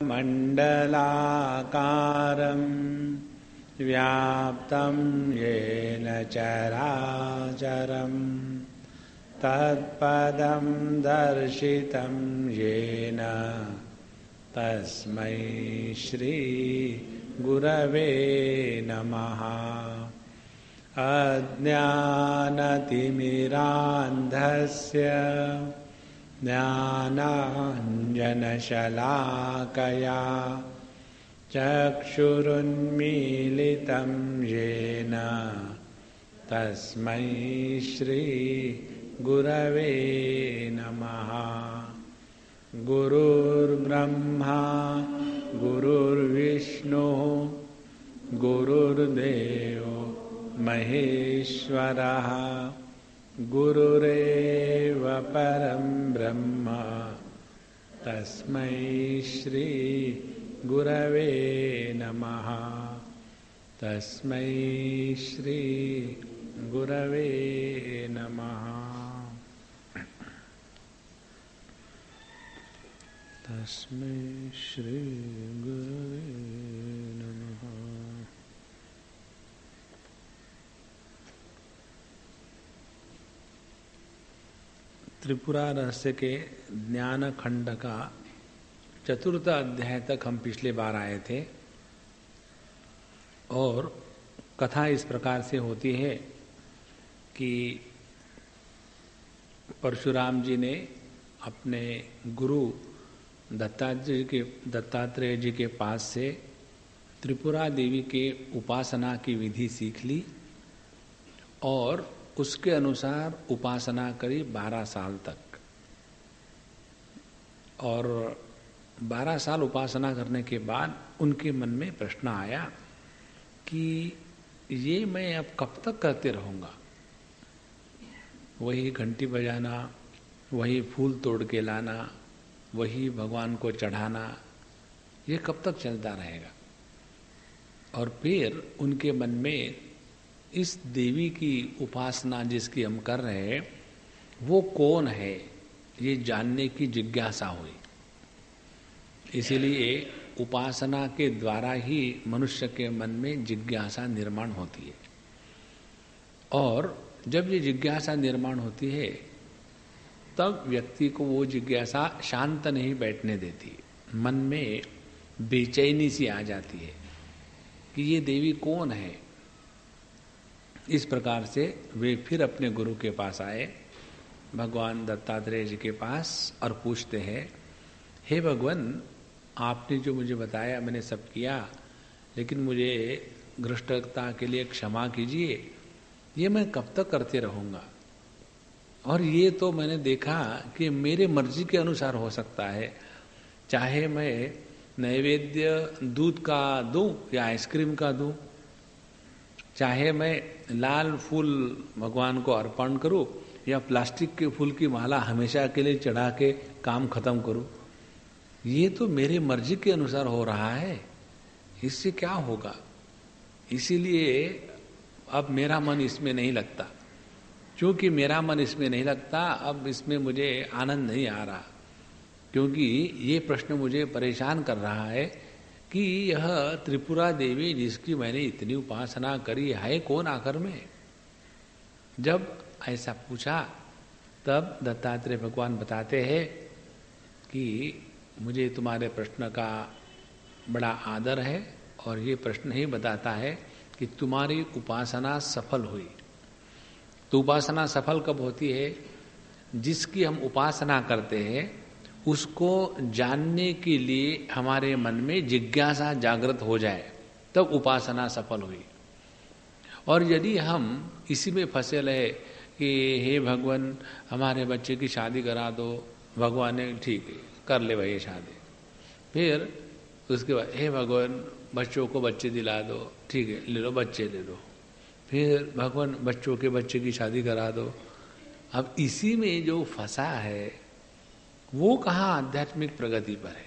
मण्डलाकारं व्याप्तं येन चराचरं तत्पदं दर्शितं येन तस्मै श्री गुरवे नमः। अज्ञानतिमिरान्धस्य ज्ञानाञ्जनशलाकया चक्षुरुन्मीलितं येन तस्मै श्री गुरवे नमः। गुरुर्ब्रह्मा गुरुर्विष्णुः गुरुर्देवो महेश्वरः गुरुरेव परं ब्रह्म तस्मै श्री गुरवे नमः। तस्मै श्री गुरवे नमः। तस्मै श्री गुरवे नमः। त्रिपुरा रहस्य के ज्ञान खंड का चतुर्थ अध्याय तक हम पिछले बार आए थे और कथा इस प्रकार से होती है कि परशुराम जी ने अपने गुरु दत्तात्रेय जी के पास से त्रिपुरा देवी के उपासना की विधि सीख ली और उसके अनुसार उपासना करी 12 साल तक। और 12 साल उपासना करने के बाद उनके मन में प्रश्न आया कि ये मैं अब कब तक करते रहूँगा, वही घंटी बजाना, वही फूल तोड़ के लाना, वही भगवान को चढ़ाना, ये कब तक चलता रहेगा। और फिर उनके मन में इस देवी की उपासना जिसकी हम कर रहे हैं वो कौन है, ये जानने की जिज्ञासा हुई। इसीलिए उपासना के द्वारा ही मनुष्य के मन में जिज्ञासा निर्माण होती है। और जब ये जिज्ञासा निर्माण होती है तब व्यक्ति को वो जिज्ञासा शांत नहीं बैठने देती, मन में बेचैनी सी आ जाती है कि ये देवी कौन है। इस प्रकार से वे फिर अपने गुरु के पास आए, भगवान दत्तात्रेय जी के पास, और पूछते हैं, हे भगवान, आपने जो मुझे बताया मैंने सब किया, लेकिन मुझे घृष्टता के लिए क्षमा कीजिए, ये मैं कब तक करते रहूँगा। और ये तो मैंने देखा कि मेरे मर्जी के अनुसार हो सकता है, चाहे मैं नैवेद्य दूध का दूं या आइसक्रीम का दूं, चाहे मैं लाल फूल भगवान को अर्पण करूं या प्लास्टिक के फूल की माला हमेशा के लिए चढ़ा के काम खत्म करूं, ये तो मेरे मर्जी के अनुसार हो रहा है, इससे क्या होगा। इसीलिए अब मेरा मन इसमें नहीं लगता। क्योंकि मेरा मन इसमें नहीं लगता, अब इसमें मुझे आनंद नहीं आ रहा, क्योंकि ये प्रश्न मुझे परेशान कर रहा है कि यह त्रिपुरा देवी जिसकी मैंने इतनी उपासना करी है कौन आखिर में। जब ऐसा पूछा तब दत्तात्रेय भगवान बताते हैं कि मुझे तुम्हारे प्रश्न का बड़ा आदर है और ये प्रश्न ही बताता है कि तुम्हारी उपासना सफल हुई। तो उपासना सफल कब होती है? जिसकी हम उपासना करते हैं उसको जानने के लिए हमारे मन में जिज्ञासा जागृत हो जाए, तब उपासना सफल हुई। और यदि हम इसी में फंसे रहे कि हे भगवान हमारे बच्चे की शादी करा दो, भगवान ने ठीक है कर ले भाई शादी, फिर उसके बाद हे भगवान बच्चों को बच्चे दिला दो, ठीक है ले लो बच्चे ले लो, फिर भगवान बच्चों के बच्चे की शादी करा दो। अब इसी में जो फंसा है वो कहाँ आध्यात्मिक प्रगति पर है।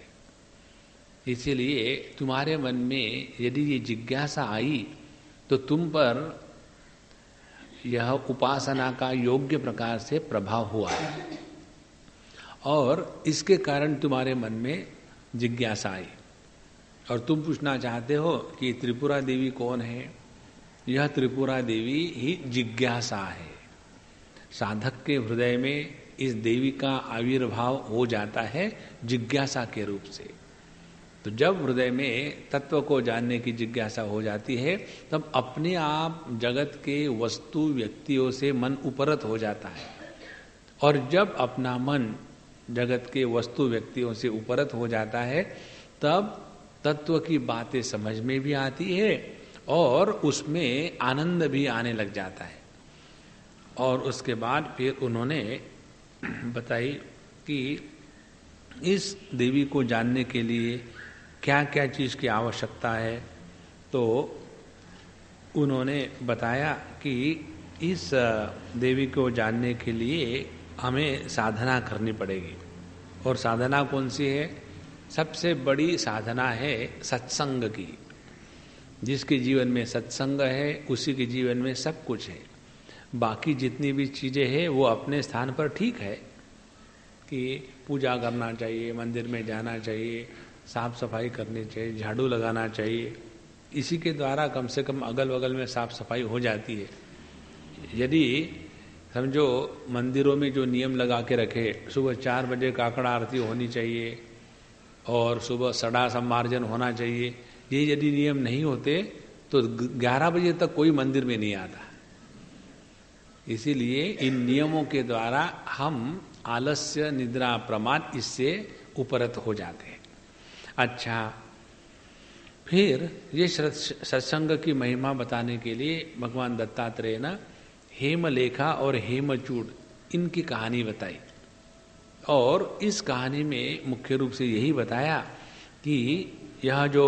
इसीलिए तुम्हारे मन में यदि ये जिज्ञासा आई तो तुम पर यह उपासना का योग्य प्रकार से प्रभाव हुआ है और इसके कारण तुम्हारे मन में जिज्ञासा आई। और तुम पूछना चाहते हो कि त्रिपुरा देवी कौन है? यह त्रिपुरा देवी ही जिज्ञासा है। साधक के हृदय में इस देवी का आविर्भाव हो जाता है जिज्ञासा के रूप से। तो जब हृदय में तत्व को जानने की जिज्ञासा हो जाती है तब अपने आप जगत के वस्तु व्यक्तियों से मन उपरत हो जाता है। और जब अपना मन जगत के वस्तु व्यक्तियों से उपरत हो जाता है तब तत्व की बातें समझ में भी आती है और उसमें आनंद भी आने लग जाता है। और उसके बाद फिर उन्होंने बताई कि इस देवी को जानने के लिए क्या क्या चीज़ की आवश्यकता है। तो उन्होंने बताया कि इस देवी को जानने के लिए हमें साधना करनी पड़ेगी। और साधना कौन सी है? सबसे बड़ी साधना है सत्संग की। जिसके जीवन में सत्संग है उसी के जीवन में सब कुछ है। बाकी जितनी भी चीज़ें हैं वो अपने स्थान पर ठीक है कि पूजा करना चाहिए, मंदिर में जाना चाहिए, साफ सफाई करनी चाहिए, झाड़ू लगाना चाहिए। इसी के द्वारा कम से कम अगल बगल में साफ सफाई हो जाती है। यदि समझो मंदिरों में जो नियम लगा के रखे, सुबह 4 बजे काकड़ आरती होनी चाहिए और सुबह सड़ा सम्मार्जन होना चाहिए, ये यदि नियम नहीं होते तो 11 बजे तक कोई मंदिर में नहीं आता। इसीलिए इन नियमों के द्वारा हम आलस्य, निद्रा, प्रमाद इससे उपरत हो जाते हैं। अच्छा, फिर ये सत्संग की महिमा बताने के लिए भगवान दत्तात्रेय ने हेमलेखा और हेमचूड इनकी कहानी बताई। और इस कहानी में मुख्य रूप से यही बताया कि यह जो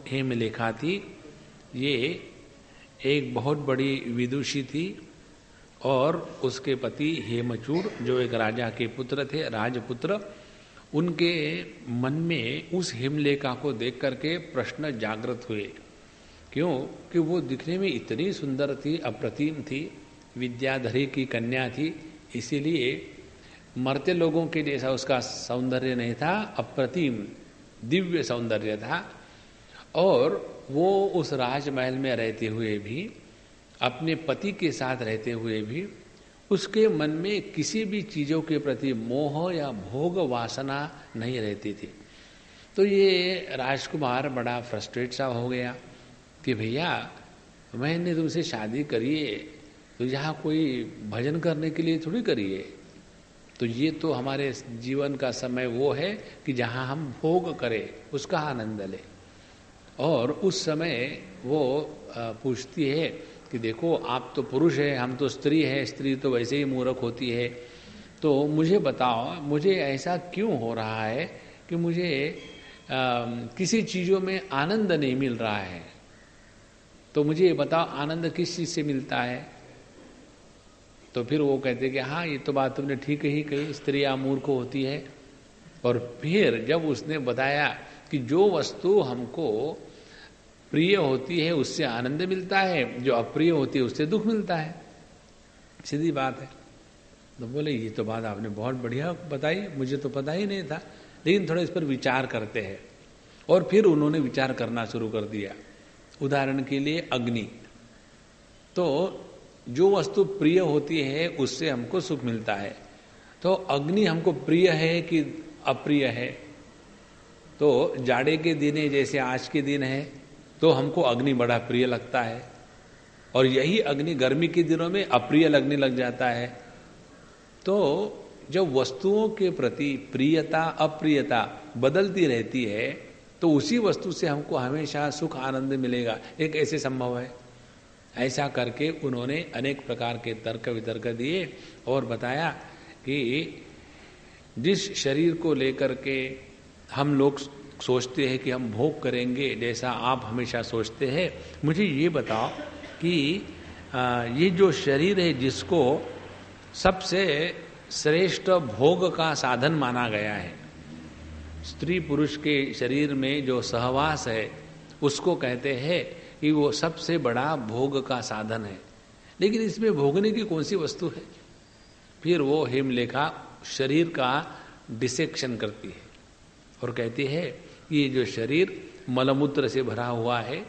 हेमलेखा थी ये एक बहुत बड़ी विदुषी थी और उसके पति हेमचूड जो एक राजा के पुत्र थे, राजपुत्र, उनके मन में उस हेमलेखा को देख करके प्रश्न जागृत हुए। क्यों? कि वो दिखने में इतनी सुंदर थी, अप्रतिम थी, विद्याधरी की कन्या थी, इसीलिए मरते लोगों के जैसा उसका सौंदर्य नहीं था, अप्रतिम दिव्य सौंदर्य था। और वो उस राजमहल में रहते हुए भी, अपने पति के साथ रहते हुए भी उसके मन में किसी भी चीज़ों के प्रति मोह या भोग वासना नहीं रहती थी। तो ये राजकुमार बड़ा फ्रस्ट्रेट सा हो गया कि भैया मैंने तुमसे शादी करी है तो यहाँ कोई भजन करने के लिए थोड़ी करी है। तो ये तो हमारे जीवन का समय वो है कि जहाँ हम भोग करें, उसका आनंद लें। और उस समय वो पूछती है कि देखो आप तो पुरुष है, हम तो स्त्री है, स्त्री तो वैसे ही मूर्ख होती है, तो मुझे बताओ मुझे ऐसा क्यों हो रहा है कि मुझे किसी चीज़ों में आनंद नहीं मिल रहा है। तो मुझे ये बताओ आनंद किस चीज़ से मिलता है। तो फिर वो कहते कि हाँ ये तो बात तुमने ठीक ही कही, स्त्रियाँ मूर्ख होती है। और फिर जब उसने बताया कि जो वस्तु हमको प्रिय होती है उससे आनंद मिलता है, जो अप्रिय होती है उससे दुख मिलता है, सीधी बात है। तो बोले ये तो बात आपने बहुत बढ़िया बताई, मुझे तो पता ही नहीं था, लेकिन थोड़ा इस पर विचार करते हैं। और फिर उन्होंने विचार करना शुरू कर दिया। उदाहरण के लिए अग्नि, तो जो वस्तु प्रिय होती है उससे हमको सुख मिलता है, तो अग्नि हमको प्रिय है कि अप्रिय है। तो जाड़े के दिन जैसे आज के दिन है तो हमको अग्नि बड़ा प्रिय लगता है, और यही अग्नि गर्मी के दिनों में अप्रिय लगने लग जाता है। तो जब वस्तुओं के प्रति प्रियता अप्रियता बदलती रहती है तो उसी वस्तु से हमको हमेशा सुख आनंद मिलेगा, एक ऐसे संभव है। ऐसा करके उन्होंने अनेक प्रकार के तर्क वितर्क दिए और बताया कि जिस शरीर को लेकर के हम लोग सोचते हैं कि हम भोग करेंगे, जैसा आप हमेशा सोचते हैं, मुझे ये बताओ कि ये जो शरीर है जिसको सबसे श्रेष्ठ भोग का साधन माना गया है, स्त्री पुरुष के शरीर में जो सहवास है उसको कहते हैं कि वो सबसे बड़ा भोग का साधन है, लेकिन इसमें भोगने की कौन सी वस्तु है। फिर वो हेमलेखा शरीर का डिसेक्शन करती है और कहती है कि ये जो शरीर मलमूत्र से भरा हुआ है,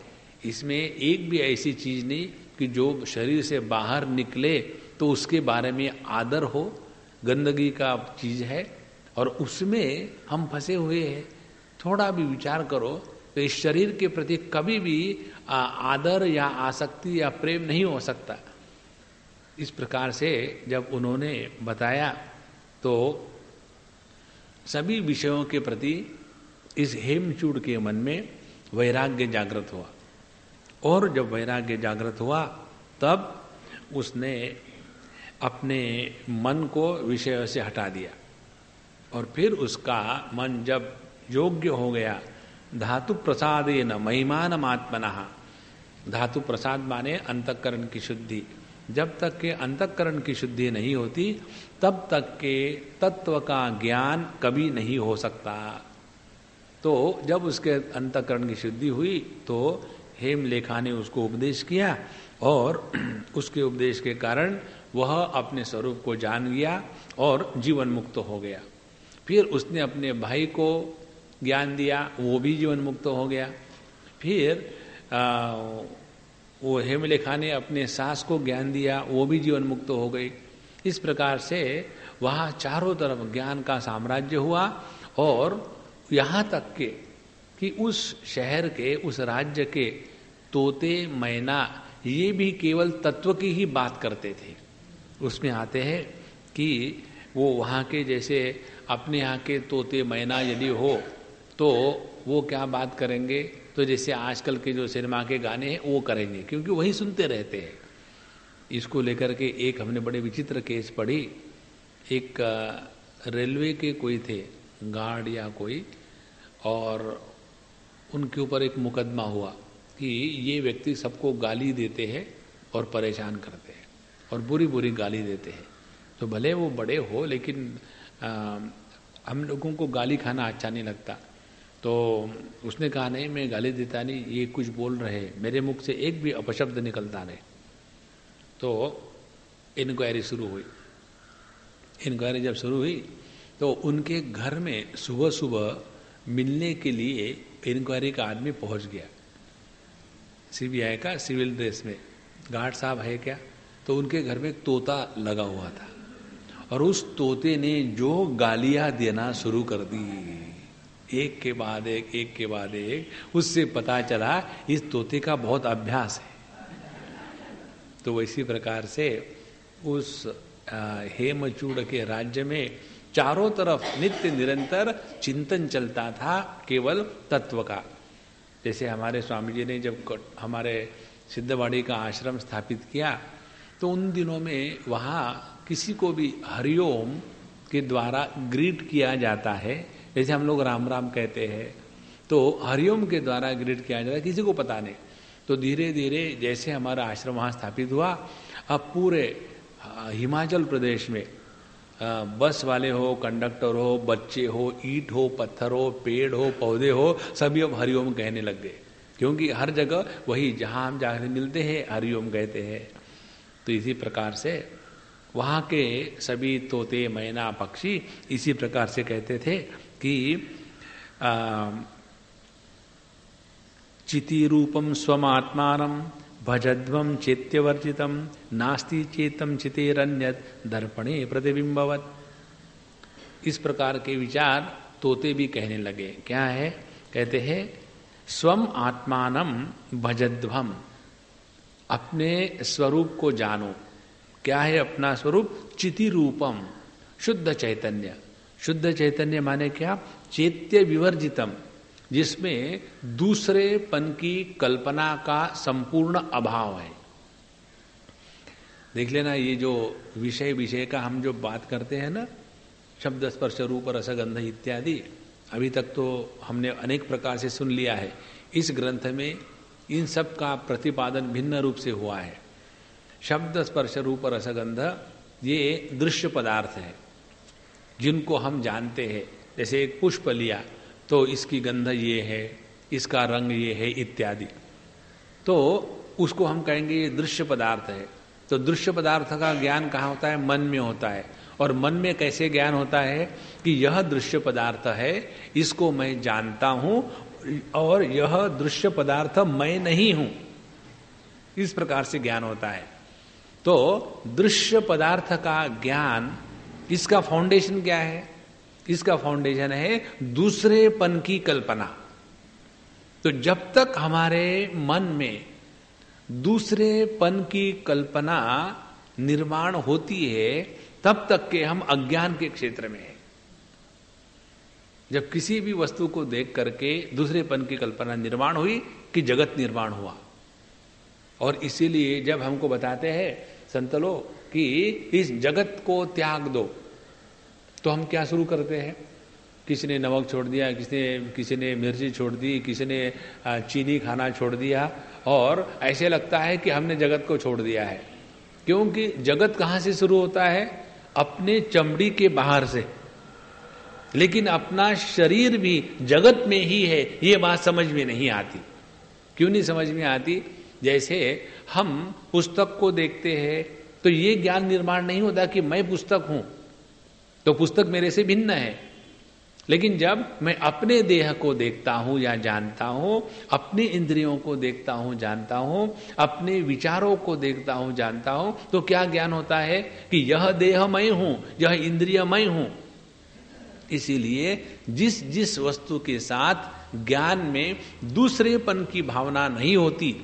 इसमें एक भी ऐसी चीज नहीं कि जो शरीर से बाहर निकले तो उसके बारे में आदर हो, गंदगी का चीज है और उसमें हम फंसे हुए हैं। थोड़ा भी विचार करो तो इस शरीर के प्रति कभी भी आदर या आसक्ति या प्रेम नहीं हो सकता। इस प्रकार से जब उन्होंने बताया तो सभी विषयों के प्रति इस हेमचूड़ के मन में वैराग्य जागृत हुआ, और जब वैराग्य जागृत हुआ तब उसने अपने मन को विषय से हटा दिया और फिर उसका मन जब योग्य हो गया, धातु प्रसादेन महिमानम् आत्मनः, धातु प्रसाद माने अंतःकरण की शुद्धि, जब तक के अंतःकरण की शुद्धि नहीं होती तब तक के तत्व का ज्ञान कभी नहीं हो सकता। तो जब उसके अंतःकरण की शुद्धि हुई तो हेमलेखा ने उसको उपदेश किया और उसके उपदेश के कारण वह अपने स्वरूप को जान गया और जीवन मुक्त हो गया। फिर उसने अपने भाई को ज्ञान दिया, वो भी जीवन मुक्त हो गया। फिर वो हेमलेखा ने अपने सास को ज्ञान दिया, वो भी जीवन मुक्त हो गई। इस प्रकार से वहाँ चारों तरफ ज्ञान का साम्राज्य हुआ और यहाँ तक के कि उस शहर के, उस राज्य के तोते मैना ये भी केवल तत्व की ही बात करते थे। उसमें आते हैं कि वो वहाँ के जैसे अपने यहाँ के तोते मैना यदि हो तो वो क्या बात करेंगे, तो जैसे आजकल के जो सिनेमा के गाने हैं वो करेंगे, क्योंकि वही सुनते रहते हैं। इसको लेकर के एक हमने बड़े विचित्र केस पढ़ी। एक रेलवे के कोई थे गार्ड या कोई, और उनके ऊपर एक मुकदमा हुआ कि ये व्यक्ति सबको गाली देते हैं और परेशान करते हैं और बुरी बुरी गाली देते हैं। तो भले वो बड़े हो लेकिन हम लोगों को गाली खाना अच्छा नहीं लगता। तो उसने कहा नहीं मैं गाली देता नहीं, ये कुछ बोल रहे हैं, मेरे मुख से एक भी अपशब्द निकलता नहीं। तो इंक्वायरी शुरू हुई। इंक्वायरी जब शुरू हुई तो उनके घर में सुबह सुबह मिलने के लिए इंक्वायरी का आदमी पहुंच गया, सीबीआई का सिविल ड्रेस में। गार्ड साहब है क्या? तो उनके घर में एक तोता लगा हुआ था और उस तोते ने जो गालियां देना शुरू कर दी, एक के बाद एक, उससे पता चला इस तोते का बहुत अभ्यास है। तो इसी प्रकार से उस हेमचूड़ के राज्य में चारों तरफ नित्य निरंतर चिंतन चलता था केवल तत्व का। जैसे हमारे स्वामी जी ने जब हमारे सिद्धवाड़ी का आश्रम स्थापित किया तो उन दिनों में वहाँ किसी को भी हरिओम के द्वारा ग्रीट किया जाता है। जैसे हम लोग राम राम कहते हैं तो हरिओम के द्वारा ग्रीट किया जाता है, किसी को पता नहीं। तो धीरे धीरे जैसे हमारा आश्रम वहाँ स्थापित हुआ, अब पूरे हिमाचल प्रदेश में बस वाले हो, कंडक्टर हो, बच्चे हो, ईंट हो, पत्थर हो, पेड़ हो, पौधे हो, सभी अब हरिओम कहने लग गए, क्योंकि हर जगह वही जहाँ हम जाकर मिलते हैं हरिओम कहते हैं। तो इसी प्रकार से वहाँ के सभी तोते मैना पक्षी इसी प्रकार से कहते थे कि चिति रूपम स्वमात्मानम भजध्वम चेत्यवर्जितम नास्ति चेतम चितेरन्यत दर्पणे प्रतिबिंबवत। इस प्रकार के विचार तोते भी कहने लगे। क्या है? कहते हैं स्वम आत्मानम भजध्वम, अपने स्वरूप को जानो। क्या है अपना स्वरूप? चिति रूपम, शुद्ध चैतन्य। शुद्ध चैतन्य माने क्या? चैत्य विवर्जितम, जिसमें दूसरेपन की कल्पना का संपूर्ण अभाव है। देख लेना, ये जो विषय का हम जो बात करते हैं ना, शब्द स्पर्श रूप रसगंध इत्यादि, अभी तक तो हमने अनेक प्रकार से सुन लिया है। इस ग्रंथ में इन सब का प्रतिपादन भिन्न रूप से हुआ है। शब्द स्पर्श रूप रसगंध ये दृश्य पदार्थ है जिनको हम जानते हैं। जैसे एक पुष्प लिया तो इसकी गंध ये है, इसका रंग ये है इत्यादि, तो उसको हम कहेंगे ये दृश्य पदार्थ है। तो दृश्य पदार्थ का ज्ञान कहाँ होता है? मन में होता है। और मन में कैसे ज्ञान होता है कि यह दृश्य पदार्थ है, इसको मैं जानता हूँ, और यह दृश्य पदार्थ मैं नहीं हूं, इस प्रकार से ज्ञान होता है। तो दृश्य पदार्थ का ज्ञान, इसका फाउंडेशन क्या है? इसका फाउंडेशन है दूसरेपन की कल्पना। तो जब तक हमारे मन में दूसरेपन की कल्पना निर्माण होती है, तब तक के हम अज्ञान के क्षेत्र में हैं। जब किसी भी वस्तु को देख करके दूसरेपन की कल्पना निर्माण हुई कि जगत निर्माण हुआ। और इसीलिए जब हमको बताते हैं संत लोग कि इस जगत को त्याग दो, तो हम क्या शुरू करते हैं? किसी ने नमक छोड़ दिया, किसी ने मिर्ची छोड़ दी, किसी ने चीनी खाना छोड़ दिया, और ऐसे लगता है कि हमने जगत को छोड़ दिया है। क्योंकि जगत कहाँ से शुरू होता है? अपने चमड़ी के बाहर से। लेकिन अपना शरीर भी जगत में ही है, ये बात समझ में नहीं आती। क्यों नहीं समझ में आती? जैसे हम पुस्तक को देखते हैं तो ये ज्ञान निर्माण नहीं होता कि मैं पुस्तक हूं, तो पुस्तक मेरे से भिन्न है। लेकिन जब मैं अपने देह को देखता हूं या जानता हूं, अपने इंद्रियों को देखता हूं, जानता हूं, अपने विचारों को देखता हूं, जानता हूं, तो क्या ज्ञान होता है कि यह देह मैं हूं, यह इंद्रिय मैं हूं। इसीलिए जिस जिस वस्तु के साथ ज्ञान में दूसरेपन की भावना नहीं होती,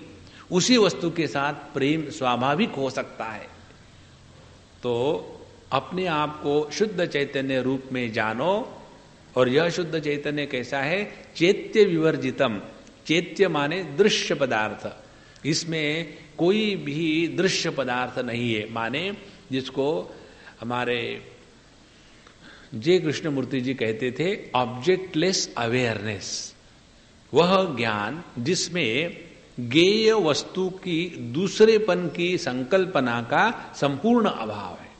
उसी वस्तु के साथ प्रेम स्वाभाविक हो सकता है। तो अपने आप को शुद्ध चैतन्य रूप में जानो। और यह शुद्ध चैतन्य कैसा है? चैत्य विवर्जितम। चैत्य माने दृश्य पदार्थ। इसमें कोई भी दृश्य पदार्थ नहीं है। माने जिसको हमारे जे कृष्णमूर्ति जी कहते थे, ऑब्जेक्टलेस अवेयरनेस। वह ज्ञान जिसमें ज्ञेय वस्तु की दूसरेपन की संकल्पना का संपूर्ण अभाव है।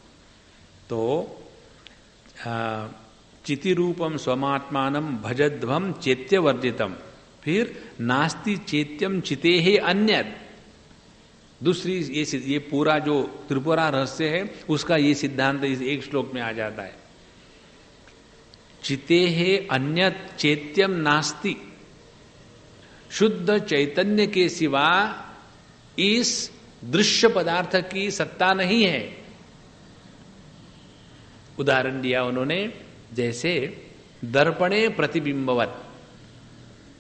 तो चिति रूपम स्वमात्मानम भजध्वम चैत्य वर्जितम। फिर नास्ति चैत्यम चितेहे अन्यत। दूसरी ये पूरा जो त्रिपुरा रहस्य है उसका ये सिद्धांत इस एक श्लोक में आ जाता है। चितेहे अन्यत चैत्यम नास्ति। शुद्ध चैतन्य के सिवा इस दृश्य पदार्थ की सत्ता नहीं है। उदाहरण दिया उन्होंने, जैसे दर्पणे प्रतिबिंबवत।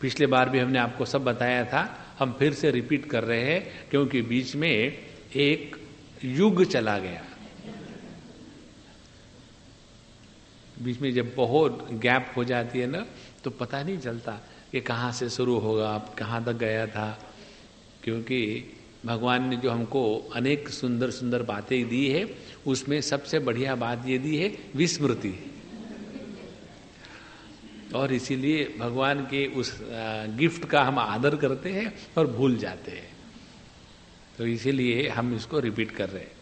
पिछले बार भी हमने आपको सब बताया था, हम फिर से रिपीट कर रहे हैं क्योंकि बीच में एक युग चला गया। बीच में जब बहुत गैप हो जाती है ना, तो पता नहीं चलता कि कहाँ से शुरू होगा, अब कहाँ तक गया था। क्योंकि भगवान ने जो हमको अनेक सुंदर सुंदर बातें दी है, उसमें सबसे बढ़िया बात ये दी है विस्मृति। और इसीलिए भगवान के उस गिफ्ट का हम आदर करते हैं और भूल जाते हैं। तो इसीलिए हम इसको रिपीट कर रहे हैं।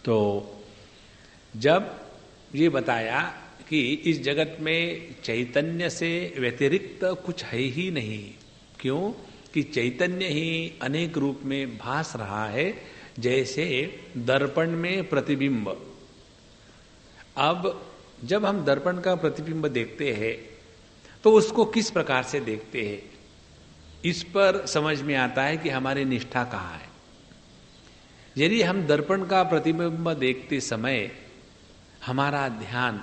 तो जब ये बताया कि इस जगत में चैतन्य से व्यतिरिक्त कुछ है ही नहीं। क्यों? कि चैतन्य ही अनेक रूप में भास रहा है, जैसे दर्पण में प्रतिबिंब। अब जब हम दर्पण का प्रतिबिंब देखते हैं तो उसको किस प्रकार से देखते हैं, इस पर समझ में आता है कि हमारी निष्ठा कहाँ है। यदि हम दर्पण का प्रतिबिंब देखते समय हमारा ध्यान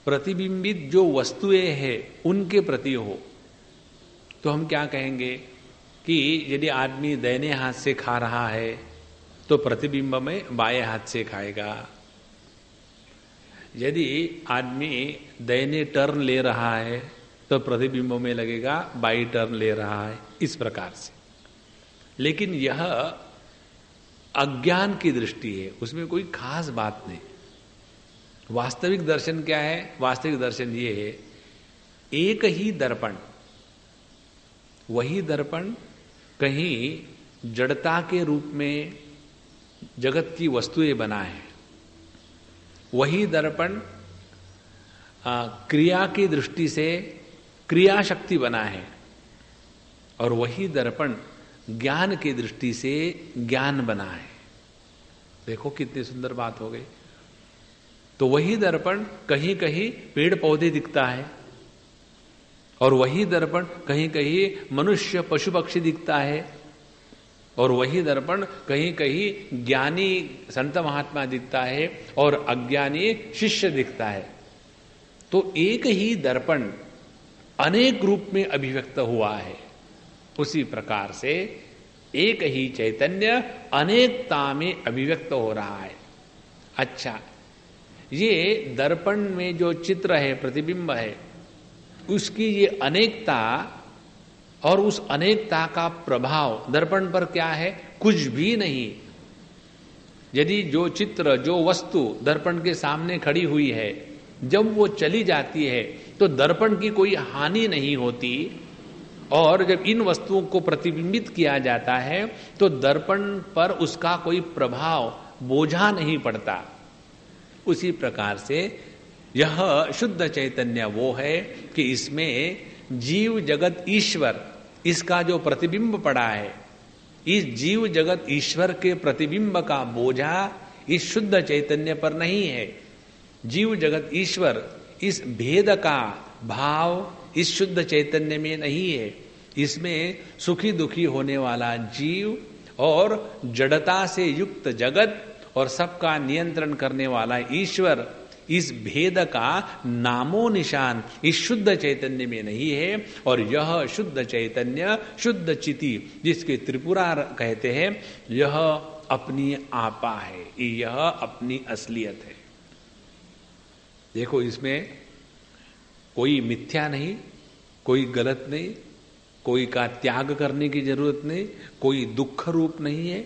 प्रतिबिंबित जो वस्तुएं हैं उनके प्रति हो, तो हम क्या कहेंगे कि यदि आदमी दाहिने हाथ से खा रहा है तो प्रतिबिंब में बाएं हाथ से खाएगा। यदि आदमी दाहिने टर्न ले रहा है तो प्रतिबिंब में लगेगा बाई टर्न ले रहा है, इस प्रकार से। लेकिन यह अज्ञान की दृष्टि है, उसमें कोई खास बात नहीं। वास्तविक दर्शन क्या है? वास्तविक दर्शन ये है, एक ही दर्पण, वही दर्पण कहीं जड़ता के रूप में जगत की वस्तुएं बना है, वही दर्पण क्रिया की दृष्टि से क्रिया शक्ति बना है, और वही दर्पण ज्ञान की दृष्टि से ज्ञान बना है। देखो कितनी सुंदर बात हो गई। तो वही दर्पण कहीं कहीं पेड़ पौधे दिखता है और वही दर्पण कहीं कहीं मनुष्य पशु पक्षी दिखता है, और वही दर्पण कहीं कहीं ज्ञानी संत महात्मा दिखता है और अज्ञानी शिष्य दिखता है। तो एक ही दर्पण अनेक रूप में अभिव्यक्त हुआ है। उसी प्रकार से एक ही चैतन्य अनेकता में अभिव्यक्त हो रहा है। अच्छा, ये दर्पण में जो चित्र है, प्रतिबिंब है, उसकी ये अनेकता और उस अनेकता का प्रभाव दर्पण पर क्या है? कुछ भी नहीं। यदि जो चित्र, जो वस्तु दर्पण के सामने खड़ी हुई है, जब वो चली जाती है तो दर्पण की कोई हानि नहीं होती, और जब इन वस्तुओं को प्रतिबिंबित किया जाता है तो दर्पण पर उसका कोई प्रभाव, बोझा नहीं पड़ता। उसी प्रकार से यह शुद्ध चैतन्य वो है कि इसमें जीव जगत ईश्वर, इसका जो प्रतिबिंब पड़ा है, इस जीव जगत ईश्वर के प्रतिबिंब का बोझा इस शुद्ध चैतन्य पर नहीं है। जीव जगत ईश्वर, इस भेद का भाव इस शुद्ध चैतन्य में नहीं है। इसमें सुखी दुखी होने वाला जीव और जड़ता से युक्त जगत और सबका नियंत्रण करने वाला ईश्वर, इस भेद का नामो निशान इस शुद्ध चैतन्य में नहीं है। और यह शुद्ध चैतन्य, शुद्ध चिति, जिसके त्रिपुरा कहते हैं, यह अपनी आपा है, यह अपनी असलियत है। देखो, इसमें कोई मिथ्या नहीं, कोई गलत नहीं, कोई का त्याग करने की जरूरत नहीं, कोई दुख रूप नहीं है,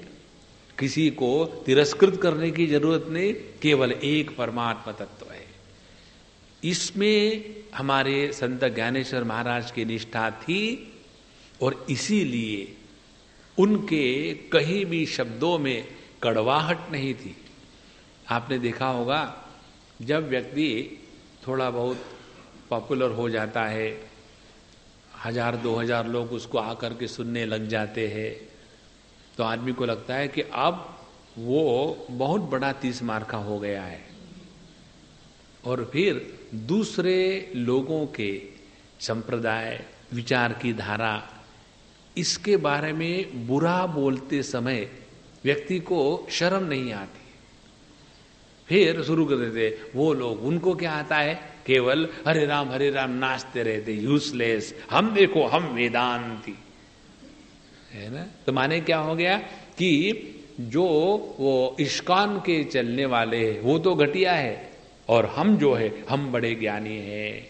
किसी को तिरस्कृत करने की जरूरत नहीं, केवल एक परमात्मा तत्व है। इसमें हमारे संत ज्ञानेश्वर महाराज की निष्ठा थी, और इसीलिए उनके कहीं भी शब्दों में कड़वाहट नहीं थी। आपने देखा होगा, जब व्यक्ति थोड़ा बहुत पॉपुलर हो जाता है, 1000-2000 लोग उसको आकर के सुनने लग जाते हैं, तो आदमी को लगता है कि अब वो बहुत बड़ा 30 मार्का हो गया है, और फिर दूसरे लोगों के संप्रदाय, विचार की धारा, इसके बारे में बुरा बोलते समय व्यक्ति को शर्म नहीं आती। फिर शुरू कर देते वो लोग, उनको क्या आता है? केवल हरे राम नाचते रहते, यूजलेस, हम देखो हम वेदांती, है ना। तो माने क्या हो गया कि जो वो इस्कॉन के चलने वाले हैं वो तो घटिया है, और हम जो है हम बड़े ज्ञानी हैं।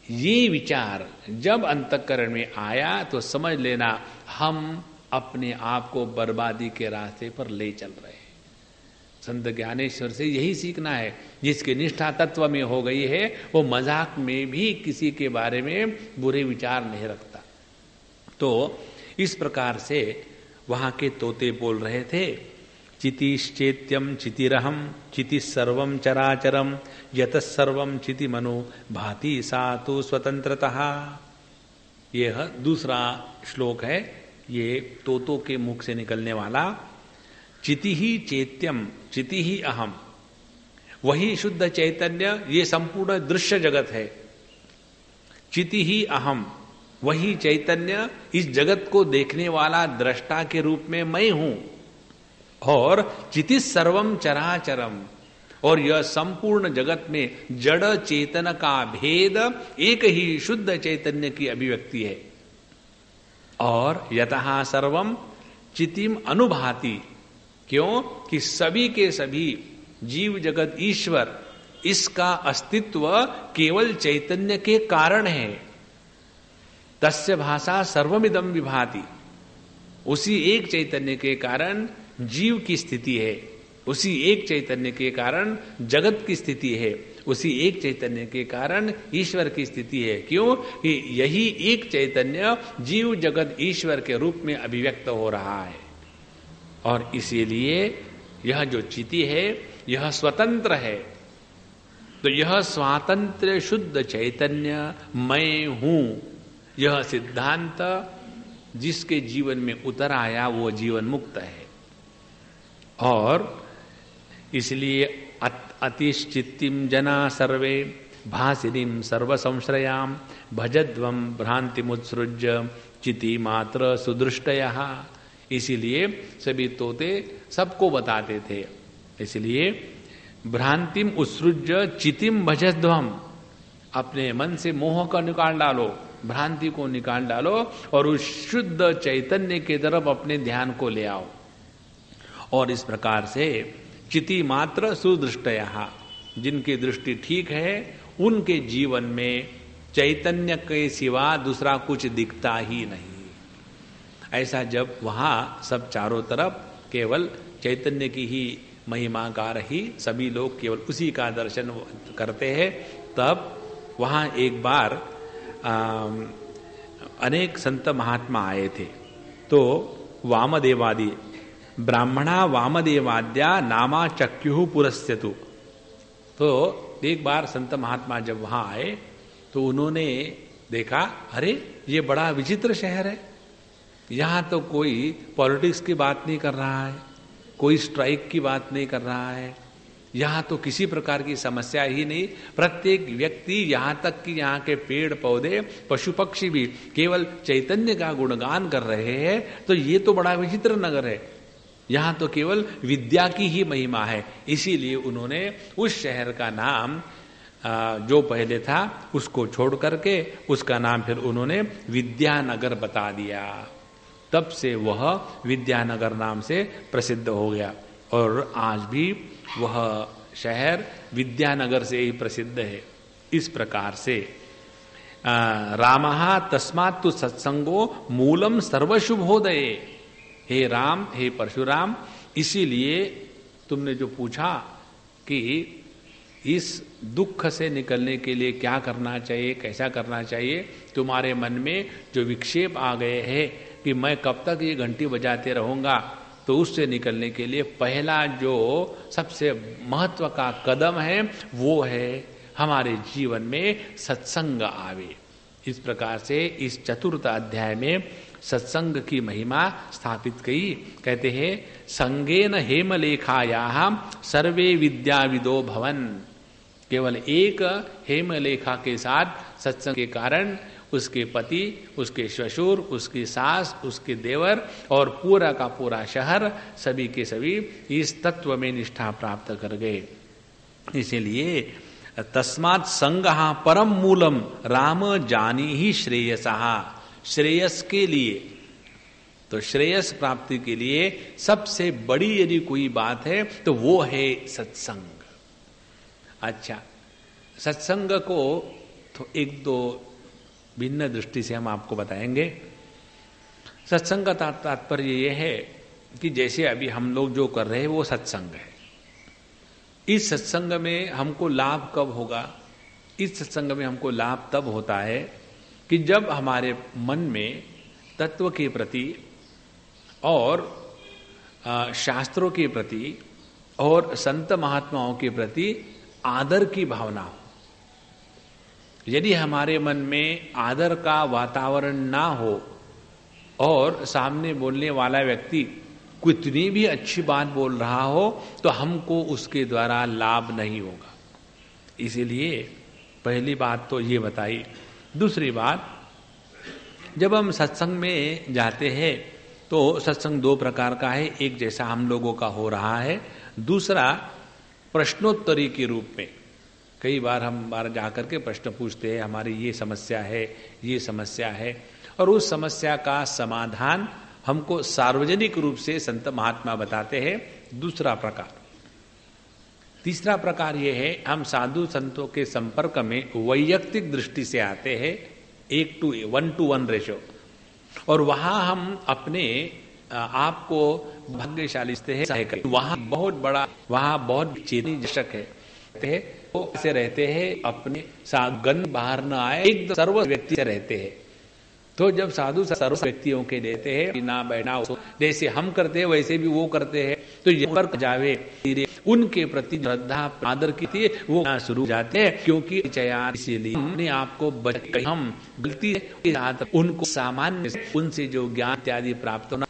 ये विचार जब अंतःकरण में आया तो समझ लेना हम अपने आप को बर्बादी के रास्ते पर ले चल रहे हैं। संत ज्ञानेश्वर से यही सीखना है। जिसकी निष्ठा तत्व में हो गई है वो मजाक में भी किसी के बारे में बुरे विचार नहीं रखता। तो इस प्रकार से वहां के तोते बोल रहे थे, चितिश्चेत्यम चितिरहम चिति सर्वम चराचरम यतः सर्वम चिति मनो भाति सा तो स्वतंत्रतः। यह दूसरा श्लोक है, ये तोतों के मुख से निकलने वाला। चिति ही चेत्यम, चिति ही अहम, वही शुद्ध चैतन्य, ये संपूर्ण दृश्य जगत है। चिति ही अहम, वही चैतन्य इस जगत को देखने वाला दृष्टा के रूप में मैं हूं। और चिति सर्वम चराचरम, और यह संपूर्ण जगत में जड़ चेतन का भेद एक ही शुद्ध चैतन्य की अभिव्यक्ति है। और यतः सर्वम चितिम अनुभाति, क्यों कि सभी के सभी जीव जगत ईश्वर, इसका अस्तित्व केवल चैतन्य के कारण है। तस्य भाषा सर्वमिदं विभाति, उसी एक चैतन्य के कारण जीव की स्थिति है, उसी एक चैतन्य के कारण जगत की स्थिति है, उसी एक चैतन्य के कारण ईश्वर की स्थिति है। क्यों कि यही एक चैतन्य जीव जगत ईश्वर के रूप में अभिव्यक्त हो रहा है। और इसीलिए यह जो चिति है यह स्वतंत्र है। तो यह स्वातंत्र शुद्ध चैतन्य मैं हूं, यह सिद्धांत जिसके जीवन में उतर आया वो जीवन मुक्त है। और इसलिए अतिश्चित्तिम जना सर्वे भासिनीं सर्वसंश्रयां भजध्वं भ्रांतिमुत्सृज्य चिति मात्र सुदृष्टयः। इसीलिए सभी तोते सबको बताते थे। इसलिए भ्रांतिम उत्सृज्य चितिम भजध्वम, अपने मन से मोह का निकाल डालो, भ्रांति को निकाल डालो और उस शुद्ध चैतन्य की तरफ अपने ध्यान को ले आओ। और इस प्रकार से चिति मात्र सुदृष्टयः, जिनकी दृष्टि ठीक है उनके जीवन में चैतन्य के सिवा दूसरा कुछ दिखता ही नहीं। ऐसा जब वहां सब चारों तरफ केवल चैतन्य की ही महिमा गा रही, सभी लोग केवल उसी का दर्शन करते हैं, तब वहां एक बार अनेक संत महात्मा आए थे। तो वामदेवादि ब्राह्मणा वामदेवाद्या नामा चक्यु पुरस्यतु। तो एक बार संत महात्मा जब वहां आए तो उन्होंने देखा, अरे ये बड़ा विचित्र शहर है, यहां तो कोई पॉलिटिक्स की बात नहीं कर रहा है, कोई स्ट्राइक की बात नहीं कर रहा है, यहां तो किसी प्रकार की समस्या ही नहीं। प्रत्येक व्यक्ति, यहां तक कि यहाँ के पेड़ पौधे पशु पक्षी भी केवल चैतन्य का गुणगान कर रहे हैं। तो ये तो बड़ा विचित्र नगर है, यहां तो केवल विद्या की ही महिमा है। इसीलिए उन्होंने उस शहर का नाम जो पहले था उसको छोड़ करके उसका नाम फिर उन्होंने विद्यानगर बता दिया। तब से वह विद्यानगर नाम से प्रसिद्ध हो गया और आज भी वह शहर विद्यानगर से ही प्रसिद्ध है। इस प्रकार से रामः तस्मात् तु सत्संगो मूलम सर्वशुभोदये। हे राम, हे परशुराम, इसीलिए तुमने जो पूछा कि इस दुख से निकलने के लिए क्या करना चाहिए, कैसा करना चाहिए, तुम्हारे मन में जो विक्षेप आ गए हैं कि मैं कब तक ये घंटी बजाते रहूंगा, तो उससे निकलने के लिए पहला जो सबसे महत्व का कदम है वो है हमारे जीवन में सत्संग आवे। इस प्रकार से इस चतुर्थ अध्याय में सत्संग की महिमा स्थापित की। कहते हैं संगेन हेमलेखायाः सर्वे विद्याविदो भवन। केवल एक हेमलेखा के साथ सत्संग के कारण उसके पति, उसके ससुर, उसकी सास, उसके देवर और पूरा का पूरा शहर सभी के सभी इस तत्व में निष्ठा प्राप्त कर गए। इसीलिए तस्मात् संगः परम मूलम राम जानी ही श्रेयसः। श्रेयस के लिए, तो श्रेयस प्राप्ति के लिए सबसे बड़ी यदि कोई बात है तो वो है सत्संग। अच्छा, सत्संग को तो एक दो भिन्न दृष्टि से हम आपको बताएंगे। सत्संग का तात्पर्य ये है कि जैसे अभी हम लोग जो कर रहे हैं वो सत्संग है। इस सत्संग में हमको लाभ कब होगा? इस सत्संग में हमको लाभ तब होता है कि जब हमारे मन में तत्व के प्रति और शास्त्रों के प्रति और संत महात्माओं के प्रति आदर की भावना हो। यदि हमारे मन में आदर का वातावरण ना हो और सामने बोलने वाला व्यक्ति कितनी भी अच्छी बात बोल रहा हो तो हमको उसके द्वारा लाभ नहीं होगा। इसीलिए पहली बात तो ये बताई। दूसरी बात, जब हम सत्संग में जाते हैं तो सत्संग दो प्रकार का है। एक जैसा हम लोगों का हो रहा है, दूसरा प्रश्नोत्तरी के रूप में। कई बार हम बाहर जाकर के प्रश्न पूछते हैं, हमारी ये समस्या है, ये समस्या है, और उस समस्या का समाधान हमको सार्वजनिक रूप से संत महात्मा बताते हैं। दूसरा प्रकार। तीसरा प्रकार ये है, हम साधु संतों के संपर्क में वैयक्तिक दृष्टि से आते हैं, 1:1 रेशो, और वहां हम अपने आप को भाग्यशाली हैं। वहां बहुत चेतनी दर्शक है, वो ऐसे रहते हैं अपने गंध बाहर न आए, एक सर्व व्यक्ति से रहते हैं। तो जब साधु सर्व व्यक्तियों के देते हैं ना बैठना, जैसे हम करते हैं वैसे भी वो करते हैं, तो ये पर जावे उनके प्रति श्रद्धा आदर की थी वो शुरू हो जाते हैं। क्योंकि इसीलिए हमने आपको हम गलती उनको सामान्य उनसे जो ज्ञान इत्यादि प्राप्त होना,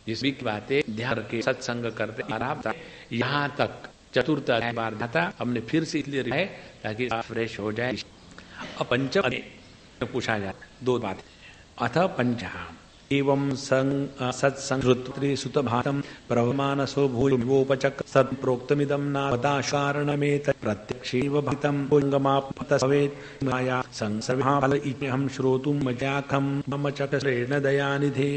जिस भी बातें ध्यान के सत्संग करते। यहाँ तक चतुर्थ बार जाता हमने फिर से इसलिए है ताकि फ्रेश हो जाए। अब पंचम पूछा जाए दो बात। अथ पंचम एवं सत्संगृत्री सुतभातम प्रवमानसो भूयोपचक सत्प्रोक्तमिदं नावदाशकारणमेत प्रत्यक्षेव भक्तं भुजंगमापत सवेत् माया संसर्वफल इत्यहं श्रोतुं मजाखं मम चक्रेण दयानिधे।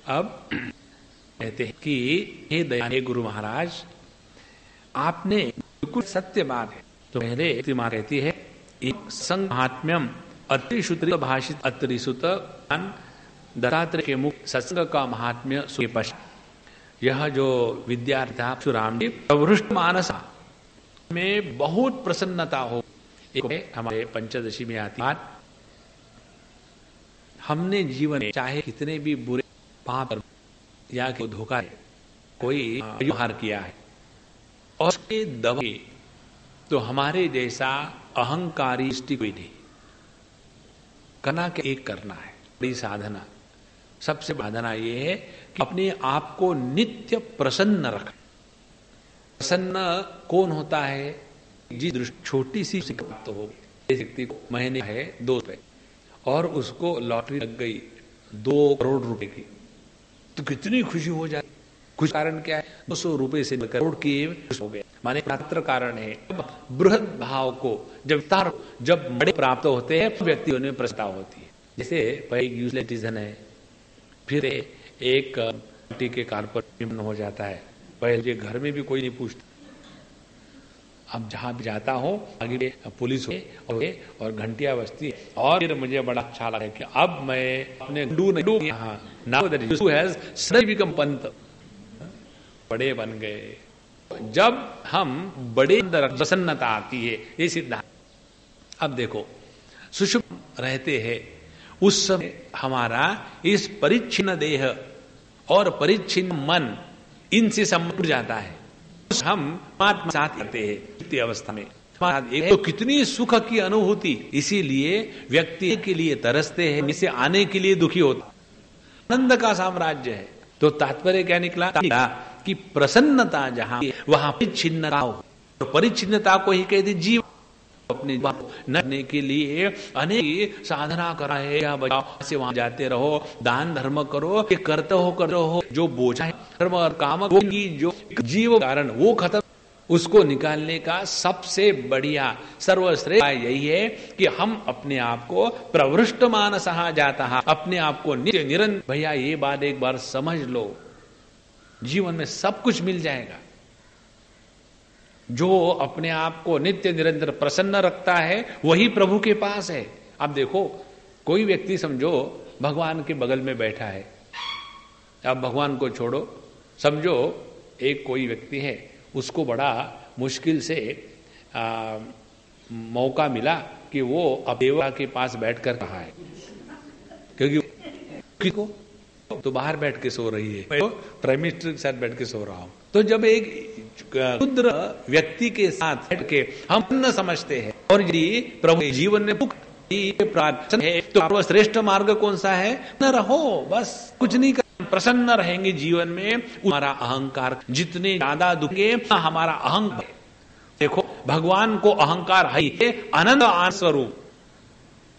अब कहते हैं कि हे दयानिधे गुरु महाराज, आपने बिल्कुल सत्य बात है। तो पहले माँ कहती है एक संघात्म्यम अत्रिशुत्र भाषित अत्रिसुत दत्तात्रेय के मुख सत्संग का महात्म्य सुपश। यह जो विद्यार्थी था परशुराम जी प्रवृष्ट मानस में बहुत प्रसन्नता हो। एक हमारे पंचदशी में आती बात, हमने जीवन में चाहे कितने भी बुरे पाप या धोखा है, कोई व्यवहार किया है और उसके दबे तो हमारे जैसा अहंकारी दृष्टि कोई नहीं। करना के एक करना है बड़ी साधना। सबसे साधना ये है कि अपने आप को नित्य प्रसन्न रखें। प्रसन्न कौन होता है? जिस छोटी सी तो हो, व्यक्ति को महीने है 2 रुपए और उसको लॉटरी लग गई 2 करोड़ रुपए की, तो कितनी खुशी हो जाती। कुछ कारण क्या है? 200 रुपए से करोड़ की हो गए, माने मात्र कारण है। बृहद भाव को जब बड़े प्राप्त होते हैं व्यक्तियों में प्रस्ताव होती है। जैसे पहले यूजलेस सिटीजन है, फिर एक पार्टी के कारपोरेट हो जाता है, पहले घर में भी कोई नहीं पूछता। अब जहां भी जाता हूं आगे पुलिस हो और घंटिया बजती। और फिर मुझे बड़ा अच्छा लगा कि अब मैं अपने पंत बड़े बन गए। जब हम बड़े अंदर प्रसन्नता आती है, ये सिद्धांत। अब देखो सुषुप्त रहते हैं उस समय हमारा इस परिच्छिन्न देह और परिच्छिन्न मन इनसे संबंध जाता है। हम परमात्मा साथ रहते हैं इस अवस्था में। तो कितनी सुख की अनुभूति, इसीलिए व्यक्ति के लिए तरसते हैं, इसे आने के लिए दुखी होता। आनंद का साम्राज्य है। तो तात्पर्य क्या निकला कि प्रसन्नता जहां वहां परिच्छिन्नता हो, तो परिच्छिन्नता को ही कहते जीव। अपने नरने के लिए अनेक साधना कराए, या बचाओ से वहां जाते रहो, दान धर्म करो, ये करते हो जो बोझा है धर्म और काम की जो जीव कारण वो खत्म। उसको निकालने का सबसे बढ़िया सर्वश्रेष्ठ यही है कि हम अपने आप को प्रवृष्ट मानसः जातः, अपने आप को नित्य निरंतर। भैया ये बात एक बार समझ लो, जीवन में सब कुछ मिल जाएगा। जो अपने आप को नित्य निरंतर प्रसन्न रखता है वही प्रभु के पास है। अब देखो कोई व्यक्ति समझो भगवान के बगल में बैठा है, अब भगवान को छोड़ो, समझो एक कोई व्यक्ति है, उसको बड़ा मुश्किल से मौका मिला कि वो अब देवता के पास बैठकर रहा है, क्योंकि को तो बाहर बैठ के सो रही है, मैं तो प्राइम मिनिस्टर के साथ बैठ के सो रहा हूं। तो जब एक क्षुद्र व्यक्ति के साथ बैठ के हम न समझते हैं और यदि प्रभु जीवन में प्रार्थना है तो सर्वश्रेष्ठ मार्ग कौन सा है? न रहो, बस कुछ नहीं कर, प्रसन्न रहेंगे जीवन में। हमारा अहंकार जितने ज्यादा दुखे हमारा अहंकार, देखो भगवान को अहंकार है अनंत आनंद स्वरूप,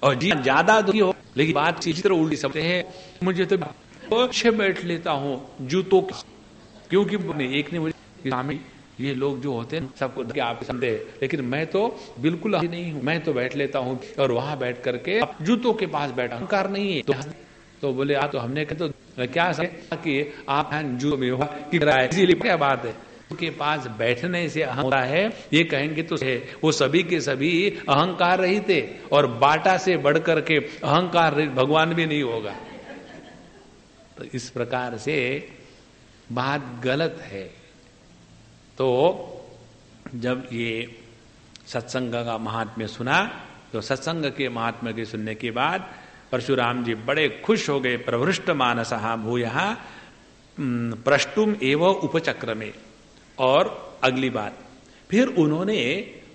और जीवन ज्यादा दुखी हो। लेकिन बात चित्र उल्टी समझते हैं, मुझे तो अच्छे बैठ लेता हूं जूतों, क्योंकि एक ने मुझे स्वामी ये लोग जो होते हैं सबको आप समझे, लेकिन मैं तो बिल्कुल नहीं हूं, मैं तो बैठ लेता हूं और वहां बैठ करके जूतों के पास बैठा, अहंकार नहीं है। तो बोले तो हमने कहा तो क्या कि आप जूतों में हुआ कि इसीलिए क्या बात है के पास बैठने से अहंकार है, ये कहेंगे तो है। वो सभी के सभी अहंकार रहित थे और बाटा से बढ़ करके अहंकार भगवान भी नहीं होगा। तो इस प्रकार से बात गलत है। तो जब ये सत्संग का महात्म्य सुना, तो सत्संग के महात्म्य के सुनने के बाद परशुराम जी बड़े खुश हो गए। प्रवृष्ट मानसः भूयः प्रष्टुम एवं उपचक्रमे। और अगली बात, फिर उन्होंने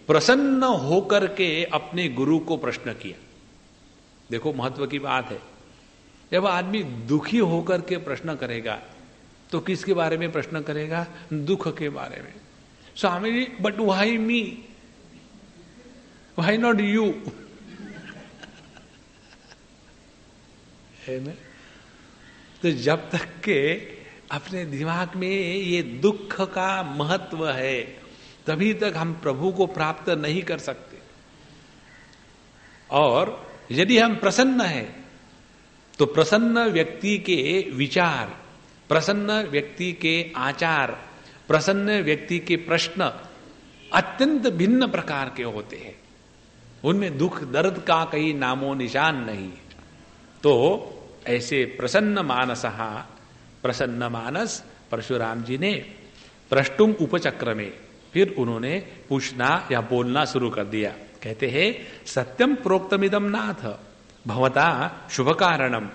प्रसन्न होकर के अपने गुरु को प्रश्न किया। देखो महत्व की बात है, जब आदमी दुखी होकर के प्रश्न करेगा तो किसके बारे में प्रश्न करेगा? दुख के बारे में। Swami ji, but why me, why not you? है ना? तो जब तक के अपने दिमाग में ये दुख का महत्व है, तभी तक हम प्रभु को प्राप्त नहीं कर सकते। और यदि हम प्रसन्न हैं, तो प्रसन्न व्यक्ति के विचार, प्रसन्न व्यक्ति के आचार, प्रसन्न व्यक्ति के प्रश्न अत्यंत भिन्न प्रकार के होते हैं। उनमें दुख दर्द का कहीं नामो निशान नहीं। तो ऐसे प्रसन्न मानस परशुराम जी ने प्रष्टुम उपचक्र में फिर उन्होंने पूछना या बोलना शुरू कर दिया। कहते हैं, सत्यम प्रोक्तमिदम नाथ भवता शुभ कारणम,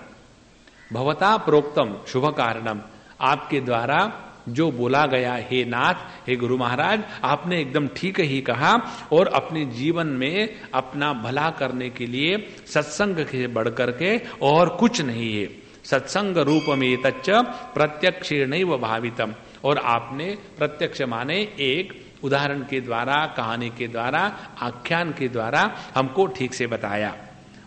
भवता प्रोक्तम शुभ कारणम, आपके द्वारा जो बोला गया, हे नाथ, हे गुरु महाराज, आपने एकदम ठीक ही कहा। और अपने जीवन में अपना भला करने के लिए सत्संग से बढ़कर के और कुछ नहीं है। सत्संग रूपमें तच्च प्रत्यक्षेणैव भावितम, और आपने प्रत्यक्ष माने एक उदाहरण के द्वारा, कहानी के द्वारा, आख्यान के द्वारा हमको ठीक से बताया।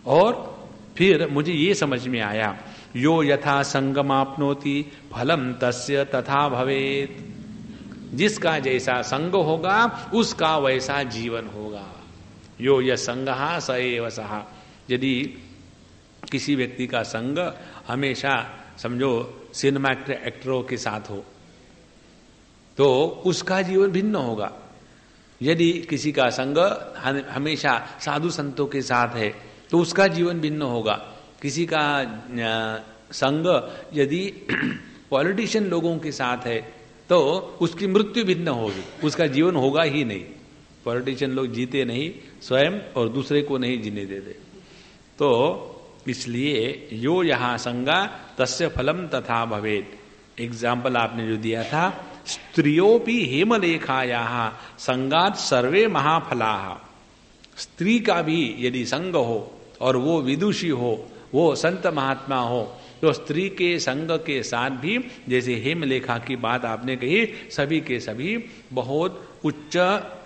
और फिर मुझे ये समझ में आया, यो यथा संगमाप्नोति फलम तस्य तथा भवेत, जिसका जैसा संग होगा उसका वैसा जीवन होगा। यो य संगहा स एव सहा, यदि किसी व्यक्ति का संग हमेशा समझो सिनेमा एक्टरों के साथ हो तो उसका जीवन भिन्न होगा। यदि किसी का संग हमेशा साधु संतों के साथ है तो उसका जीवन भिन्न होगा। किसी का संग यदि पॉलिटिशियन लोगों के साथ है तो उसकी मृत्यु भिन्न होगी, उसका जीवन होगा ही नहीं। पॉलिटिशियन लोग जीते नहीं स्वयं और दूसरे को नहीं जीने देते। तो इसलिए यो यहाँ संगा तस्य फलम तथा भवेत। एग्जाम्पल आपने जो दिया था, स्त्रियोपि हेमलेखाया संगात सर्वे महाफला। स्त्री का भी यदि संग हो और वो विदुषी हो, वो संत महात्मा हो, तो स्त्री के संग के साथ भी जैसे हेमलेखा की बात आपने कही, सभी के सभी बहुत उच्च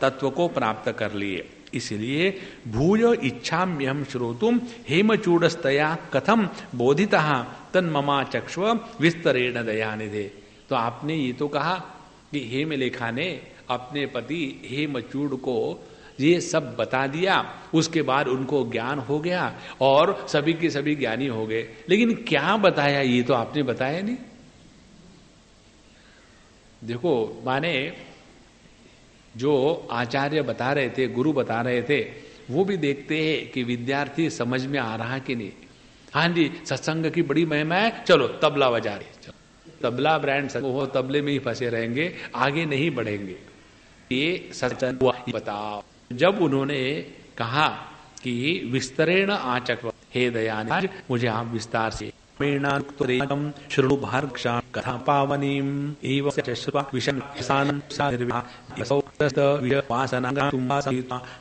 तत्व को प्राप्त कर लिए। इसलिए भूय इच्छाम्यहम श्रोतुम हेमचूड़स्तया कथम बोधितः तन्ममा चक्ष्व विस्तरेण दयानिधे। तो आपने ये तो कहा कि हेमलेखा ने अपने पति हेमचूड़ को ये सब बता दिया, उसके बाद उनको ज्ञान हो गया और सभी के सभी ज्ञानी हो गए। लेकिन क्या बताया ये तो आपने बताया नहीं। देखो, माने जो आचार्य बता रहे थे, गुरु बता रहे थे, वो भी देखते हैं कि विद्यार्थी समझ में आ रहा कि नहीं। हाँ जी, सत्संग की बड़ी महिमा है, चलो तबला बजा रहे, चलो तबला ब्रांड हो, तबले में ही फंसे रहेंगे, आगे नहीं बढ़ेंगे। ये सत्संग बताओ। जब उन्होंने कहा कि विस्तरेण आचक्र, हे दयानिधि, मुझे आप विस्तार से शृणु भार्क्षा कथा पावनीम एवं चश्वा विषम किसान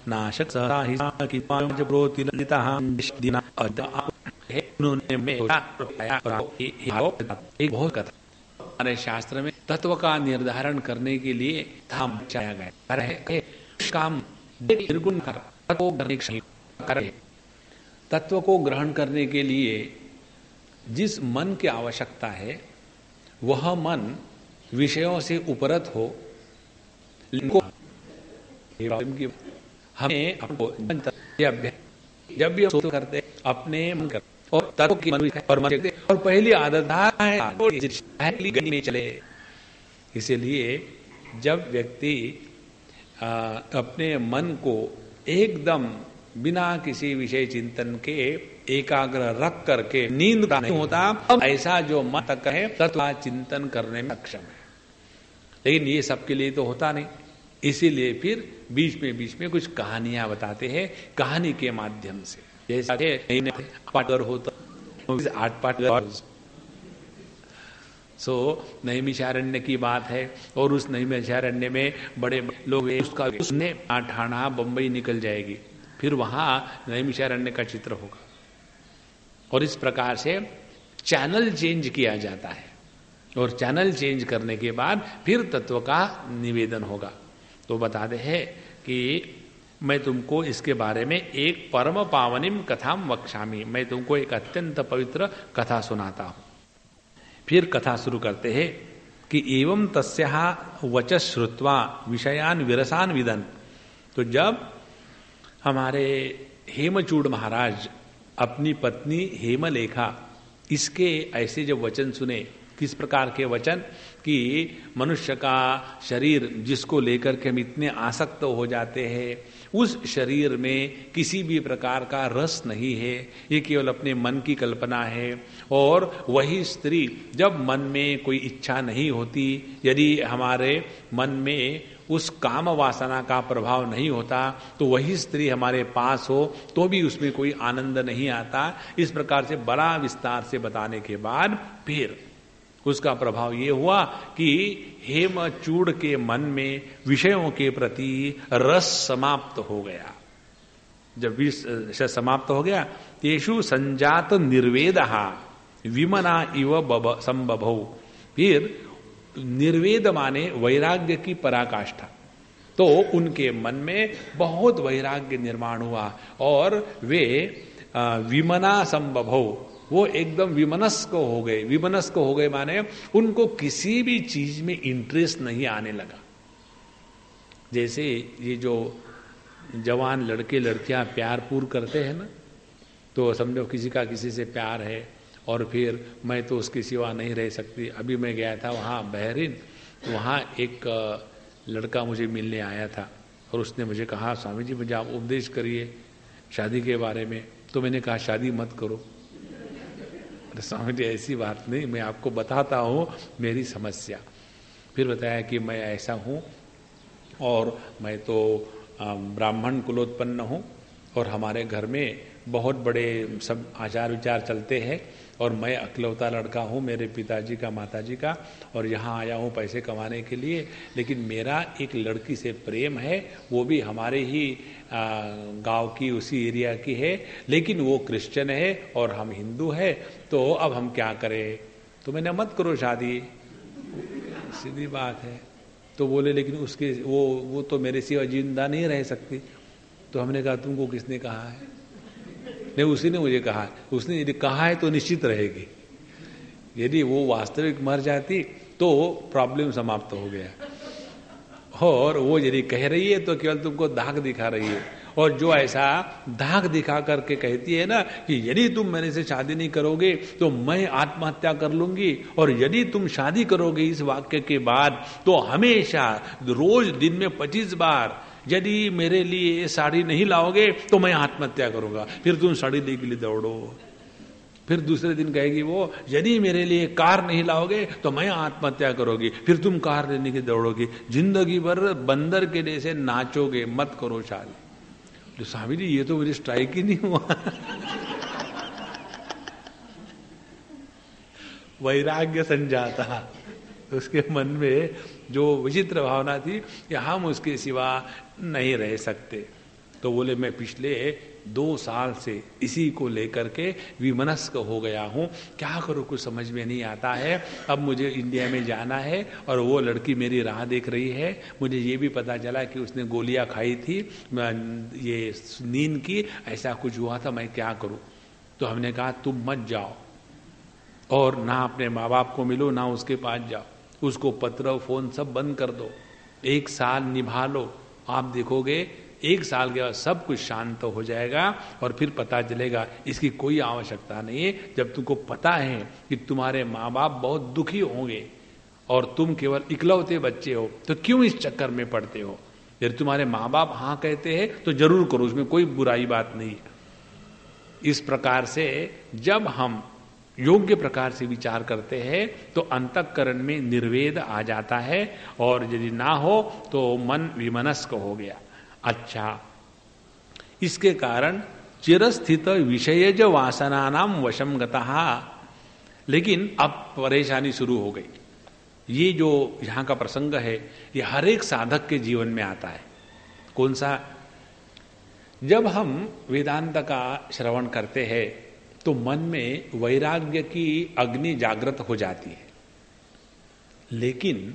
नाशक की बहुत कथा हमारे शास्त्र में तत्व का निर्धारण करने के लिए था बचाया गया। काम निर्गुण तत्व को ग्रहण करने के लिए जिस मन की आवश्यकता है वह मन विषयों से उपरत हो। हमें जब भी हम करते अपने मन कर और तत्व की मन और पहली आदत है चले। इसीलिए जब व्यक्ति अपने मन को एकदम बिना किसी विषय चिंतन के एकाग्र रख करके नींद का नहीं होता, अब ऐसा जो मन तक है तत्व चिंतन करने में सक्षम है। लेकिन ये सबके लिए तो होता नहीं, इसीलिए फिर बीच में कुछ कहानियां बताते हैं, कहानी के माध्यम से। जैसे पाटगर होता 8 पाटगर, नैमिषारण्य की बात है और उस नैमिषारण्य में बड़े लोग उसका उसने ठाणा बंबई निकल जाएगी, फिर वहां नैमिषारण्य का चित्र होगा। और इस प्रकार से चैनल चेंज किया जाता है और चैनल चेंज करने के बाद फिर तत्व का निवेदन होगा। तो बताते हैं कि मैं तुमको इसके बारे में एक परम पावनिम कथाम वक्ष्यामि, मैं तुमको एक अत्यंत पवित्र कथा सुनाता हूं। फिर कथा शुरू करते हैं कि एवं तस्या वचः श्रुत्वा विषयान विरसान विदन। तो जब हमारे हेमचूड़ महाराज अपनी पत्नी हेमलेखा इसके ऐसे जब वचन सुने, किस प्रकार के वचन कि मनुष्य का शरीर जिसको लेकर के हम इतने आसक्त हो जाते हैं, उस शरीर में किसी भी प्रकार का रस नहीं है, ये केवल अपने मन की कल्पना है। और वही स्त्री जब मन में कोई इच्छा नहीं होती, यदि हमारे मन में उस काम वासना का प्रभाव नहीं होता, तो वही स्त्री हमारे पास हो तो भी उसमें कोई आनंद नहीं आता। इस प्रकार से बड़ा विस्तार से बताने के बाद फिर उसका प्रभाव ये हुआ कि हेमचूड़ के मन में विषयों के प्रति रस समाप्त हो गया। जब विष समाप्त हो गया, तेषु संजात निर्वेदः विमना इव संबभौ। फिर निर्वेद माने वैराग्य की पराकाष्ठा, तो उनके मन में बहुत वैराग्य निर्माण हुआ और वे विमना संबभौ, वो एकदम विमनस्क हो गए। विमनस्क हो गए माने उनको किसी भी चीज में इंटरेस्ट नहीं आने लगा। जैसे ये जो जवान लड़के लड़कियां प्यार पूर करते हैं ना, तो समझो किसी का किसी से प्यार है और फिर मैं तो उसकी सिवा नहीं रह सकती। अभी मैं गया था वहाँ बहरीन, तो वहाँ एक लड़का मुझे मिलने आया था और उसने मुझे कहा, स्वामी जी मुझे आप उपदेश करिए शादी के बारे में। तो मैंने कहा शादी मत करो। स्वामी जी ऐसी बात नहीं, मैं आपको बताता हूँ मेरी समस्या। फिर बताया कि मैं ऐसा हूँ और मैं तो ब्राह्मण कुलोत्पन्न हूँ और हमारे घर में बहुत बड़े सब आचार विचार चलते हैं और मैं अकलौता लड़का हूँ मेरे पिताजी का माताजी का, और यहाँ आया हूँ पैसे कमाने के लिए। लेकिन मेरा एक लड़की से प्रेम है, वो भी हमारे ही गांव की उसी एरिया की है, लेकिन वो क्रिश्चियन है और हम हिंदू है, तो अब हम क्या करें। तो मैंने मत करो शादी, सीधी बात है। तो बोले लेकिन उसके वो तो मेरे सिवा जिंदा नहीं रह सकती। तो हमने कहा तुमको किसने कहा है। नहीं, उसी ने मुझे कहा। उसने यदि कहा है तो निश्चित रहेगी, यदि वो वास्तविक मर जाती तो प्रॉब्लम समाप्त हो गया। और वो यदि कह रही है तो केवल तुमको धाक दिखा रही है, और जो ऐसा धाक दिखा करके कहती है ना कि यदि तुम मेरे से शादी नहीं करोगे तो मैं आत्महत्या कर लूंगी, और यदि तुम शादी करोगे इस वाक्य के बाद तो हमेशा रोज दिन में 25 बार यदि मेरे लिए साड़ी नहीं लाओगे तो मैं आत्महत्या करूंगा। फिर तुम साड़ी लेने के लिए दौड़ो। फिर दूसरे दिन कहेगी वो, यदि मेरे लिए कार नहीं लाओगे तो मैं आत्महत्या करोगी। फिर तुम कार लेने की दौड़ोगी। जिंदगी भर बंदर के जैसे नाचोगे, मत करो शादी। तो स्वामी जी ये तो मुझे स्ट्राइक ही नहीं हुआ। वैराग्य संजाता, उसके मन में जो विचित्र भावना थी कि हम उसके सिवा नहीं रह सकते। तो बोले मैं पिछले 2 साल से इसी को लेकर के विमनस्क हो गया हूँ, क्या करूँ कुछ समझ में नहीं आता है। अब मुझे इंडिया में जाना है और वो लड़की मेरी राह देख रही है। मुझे ये भी पता चला कि उसने गोलियाँ खाई थी ये नींद की, ऐसा कुछ हुआ था, मैं क्या करूँ। तो हमने कहा तुम मत जाओ और ना अपने माँ बाप को मिलो ना उसके पास जाओ, उसको पत्र फोन सब बंद कर दो, 1 साल निभा लो। आप देखोगे 1 साल के बाद सब कुछ शांत हो जाएगा और फिर पता चलेगा इसकी कोई आवश्यकता नहीं है। जब तुमको पता है कि तुम्हारे माँ बाप बहुत दुखी होंगे और तुम केवल इकलौते बच्चे हो, तो क्यों इस चक्कर में पड़ते हो। यदि तुम्हारे माँ बाप हाँ कहते हैं तो जरूर करो, उसमें कोई बुराई बात नहीं है। इस प्रकार से जब हम योग्य प्रकार से विचार करते हैं तो अंतःकरण में निर्वेद आ जाता है, और यदि ना हो तो मन विमनस्क हो गया। अच्छा, इसके कारण चिरस्थित विषयज वासनानाम वशम गतः। लेकिन अब परेशानी शुरू हो गई। ये जो यहाँ का प्रसंग है ये हर एक साधक के जीवन में आता है। कौन सा? जब हम वेदांत का श्रवण करते हैं तो मन में वैराग्य की अग्नि जागृत हो जाती है, लेकिन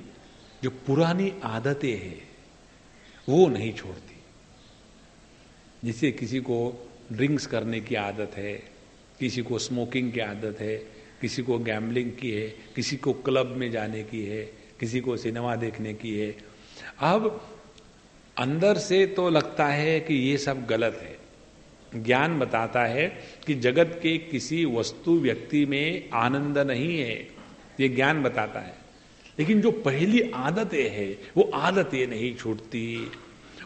जो पुरानी आदतें हैं वो नहीं छोड़ती। जैसे किसी को ड्रिंक्स करने की आदत है, किसी को स्मोकिंग की आदत है, किसी को गैम्बलिंग की है, किसी को क्लब में जाने की है, किसी को सिनेमा देखने की है। अब अंदर से तो लगता है कि ये सब गलत है। ज्ञान बताता है कि जगत के किसी वस्तु व्यक्ति में आनंद नहीं है, ये ज्ञान बताता है। लेकिन जो पहली आदतें है वो आदतें नहीं छूटती,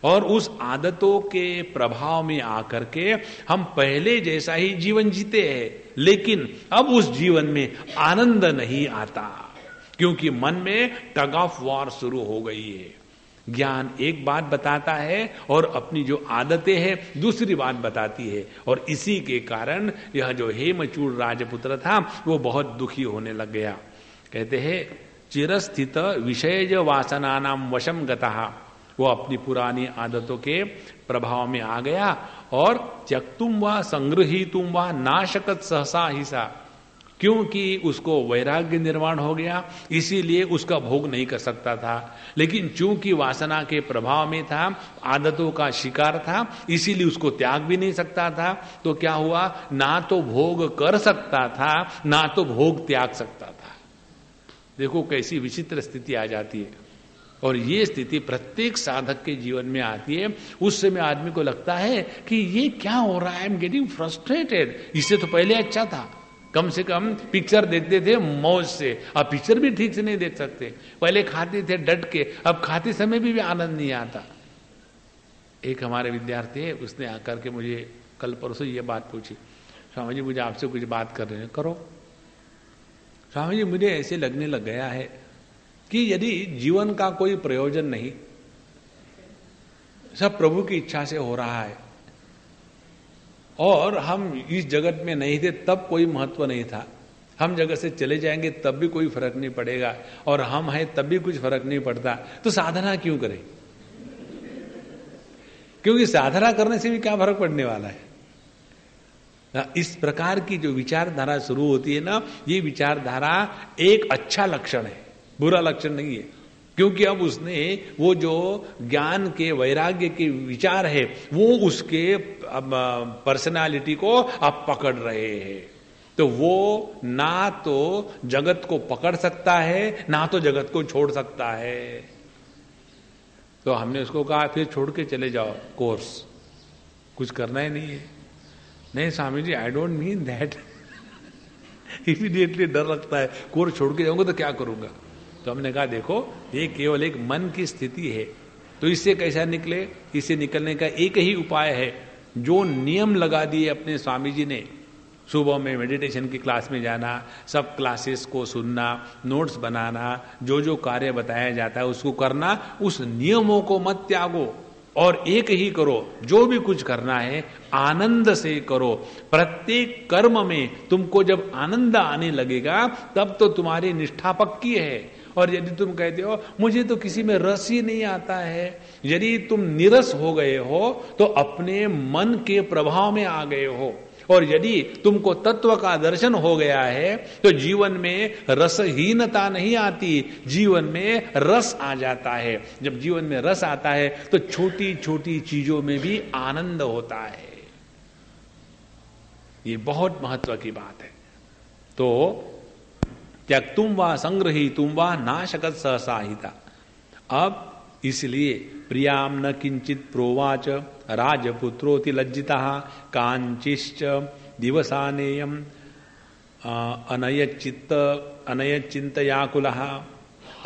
और उस आदतों के प्रभाव में आकर के हम पहले जैसा ही जीवन जीते हैं, लेकिन अब उस जीवन में आनंद नहीं आता, क्योंकि मन में टग ऑफ वॉर शुरू हो गई है। ज्ञान एक बात बताता है और अपनी जो आदतें हैं दूसरी बात बताती है, और इसी के कारण यह जो हेमचूड़ राजपुत्र था वो बहुत दुखी होने लग गया। कहते हैं चिरस्थित विषयज वासना नाम वशम गतः, वो अपनी पुरानी आदतों के प्रभाव में आ गया, और त्यक्तुम व संग्रहीतुम व नाशकत सहसा हिसा, क्योंकि उसको वैराग्य निर्माण हो गया इसीलिए उसका भोग नहीं कर सकता था। लेकिन चूंकि वासना के प्रभाव में था, आदतों का शिकार था, इसीलिए उसको त्याग भी नहीं सकता था। तो क्या हुआ, ना तो भोग कर सकता था ना तो भोग त्याग सकता था। देखो कैसी विचित्र स्थिति आ जाती है। और ये स्थिति प्रत्येक साधक के जीवन में आती है। उस समय आदमी को लगता है कि ये क्या हो रहा है, आई एम गेटिंग फ्रस्ट्रेटेड। इससे तो पहले अच्छा था, कम से कम पिक्चर देखते थे मौज से, अब पिक्चर भी ठीक से नहीं देख सकते। पहले खाते थे डट के, अब खाते समय भी आनंद नहीं आता। एक हमारे विद्यार्थी है, उसने आकर के मुझे कल परसों ये बात पूछी, स्वामी जी मुझे आपसे कुछ बात कर रहे हैं। करो। स्वामी जी मुझे ऐसे लगने लग गया है कि यदि जीवन का कोई प्रयोजन नहीं, सब प्रभु की इच्छा से हो रहा है, और हम इस जगत में नहीं थे तब कोई महत्व नहीं था, हम जगत से चले जाएंगे तब भी कोई फर्क नहीं पड़ेगा, और हम हैं तब भी कुछ फर्क नहीं पड़ता, तो साधना क्यों करें? क्योंकि साधना करने से भी क्या फर्क पड़ने वाला है। इस प्रकार की जो विचारधारा शुरू होती है ना, ये विचारधारा एक अच्छा लक्षण है, बुरा लक्षण नहीं है। क्योंकि अब उसने वो जो ज्ञान के वैराग्य के विचार है वो उसके पर्सनालिटी को अब पकड़ रहे हैं। तो वो ना तो जगत को पकड़ सकता है ना तो जगत को छोड़ सकता है। तो हमने उसको कहा फिर छोड़ के चले जाओ कोर्स, कुछ करना ही नहीं है। नहीं Swami ji I don't mean that. Immediately डर लगता है, कोर्स छोड़ के जाऊंगा तो क्या करूंगा। तो हमने कहा देखो ये केवल एक मन की स्थिति है, तो इससे कैसा निकले, इससे निकलने का एक ही उपाय है। जो नियम लगा दिए अपने स्वामी जी ने, सुबह में मेडिटेशन की क्लास में जाना, सब क्लासेस को सुनना, नोट्स बनाना, जो जो कार्य बताया जाता है उसको करना, उस नियमों को मत त्यागो और एक ही करो। जो भी कुछ करना है आनंद से करो। प्रत्येक कर्म में तुमको जब आनंद आने लगेगा तब तो तुम्हारी निष्ठा पक्की है। और यदि तुम कहते हो मुझे तो किसी में रस ही नहीं आता है, यदि तुम निरस हो गए हो तो अपने मन के प्रभाव में आ गए हो। और यदि तुमको तत्व का दर्शन हो गया है तो जीवन में रसहीनता नहीं आती, जीवन में रस आ जाता है। जब जीवन में रस आता है तो छोटी छोटी चीजों में भी आनंद होता है। ये बहुत महत्व की बात है। तो त्यक्तुम वा संग्रहीतुम वा नाशकत सहसाहिता। अब इसलिए प्रियाम न किंचित प्रोवाच राजपुत्रोति लज्जिता कांचिश्च दिवसानेयम अनयचिंतयाकुलः।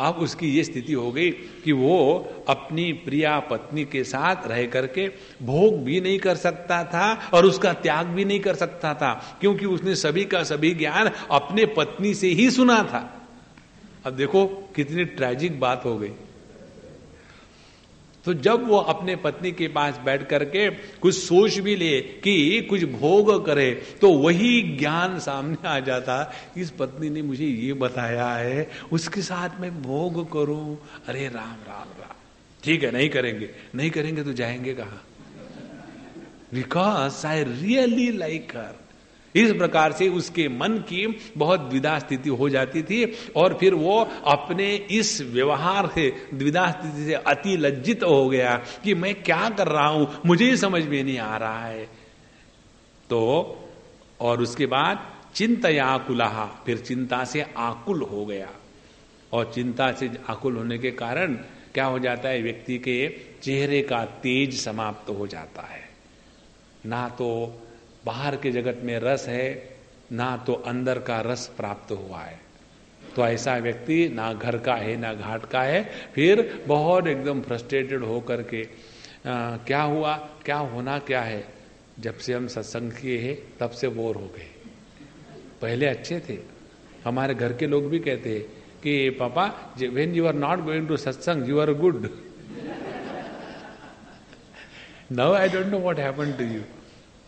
अब उसकी ये स्थिति हो गई कि वो अपनी प्रिया पत्नी के साथ रह करके भोग भी नहीं कर सकता था और उसका त्याग भी नहीं कर सकता था, क्योंकि उसने सभी का सभी ज्ञान अपने पत्नी से ही सुना था। अब देखो कितनी ट्रेजिक बात हो गई। तो जब वो अपने पत्नी के पास बैठ करके कुछ सोच भी ले कि कुछ भोग करे तो वही ज्ञान सामने आ जाता, इस पत्नी ने मुझे ये बताया है, उसके साथ मैं भोग करूं। अरे राम राम राम, ठीक है नहीं करेंगे, नहीं करेंगे तो जाएंगे कहां? बिकॉज आई रियली लाइक हर। इस प्रकार से उसके मन की बहुत द्विधा स्थिति हो जाती थी और फिर वो अपने इस व्यवहार से द्विधा स्थिति से अति लज्जित हो गया कि मैं क्या कर रहा हूं, मुझे ही समझ में नहीं आ रहा है। तो और उसके बाद चिंतयाकुलहा, फिर चिंता से आकुल हो गया और चिंता से आकुल होने के कारण क्या हो जाता है, व्यक्ति के चेहरे का तेज समाप्त हो जाता है। ना तो बाहर के जगत में रस है, ना तो अंदर का रस प्राप्त हुआ है। तो ऐसा व्यक्ति ना घर का है ना घाट का है, फिर बहुत एकदम फ्रस्ट्रेटेड हो करके क्या हुआ, क्या होना क्या है, जब से हम सत्संग किए हैं तब से बोर हो गए। पहले अच्छे थे, हमारे घर के लोग भी कहते हैं कि पापा when you are not going to satsang you are good. Now I don't know what happened to you,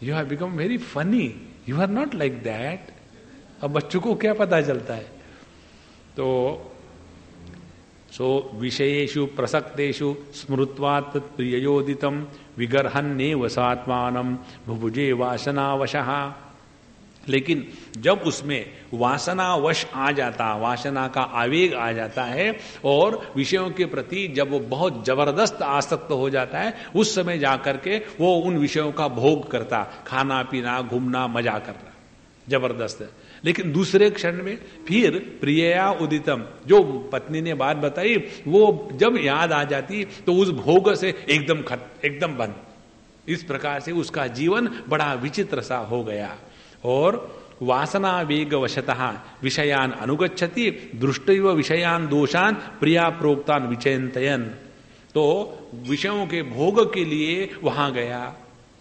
you have become very funny, you are not like that. अब बच्चों को क्या पता चलता है। तो सो विषयेषु प्रसक्तेषु स्मृत्वा तत्प्रियोदितम विगर्हन्नेव सात्मानम भुभुजे वासनावशः। लेकिन जब उसमें वासनावश आ जाता, वासना का आवेग आ जाता है और विषयों के प्रति जब वो बहुत जबरदस्त आसक्त हो जाता है, उस समय जाकर के वो उन विषयों का भोग करता, खाना पीना घूमना मजा करना जबरदस्त। लेकिन दूसरे क्षण में फिर प्रियया उदितम, जो पत्नी ने बात बताई वो जब याद आ जाती तो उस भोग से एकदम बंद। इस प्रकार से उसका जीवन बड़ा विचित्र सा हो गया और वासना वेग वशतः विषयान अनुगच्छति दृष्टैव विषयान दोषान प्रिया प्रोक्तान विचयंतयन। तो विषयों के भोग के लिए वहां गया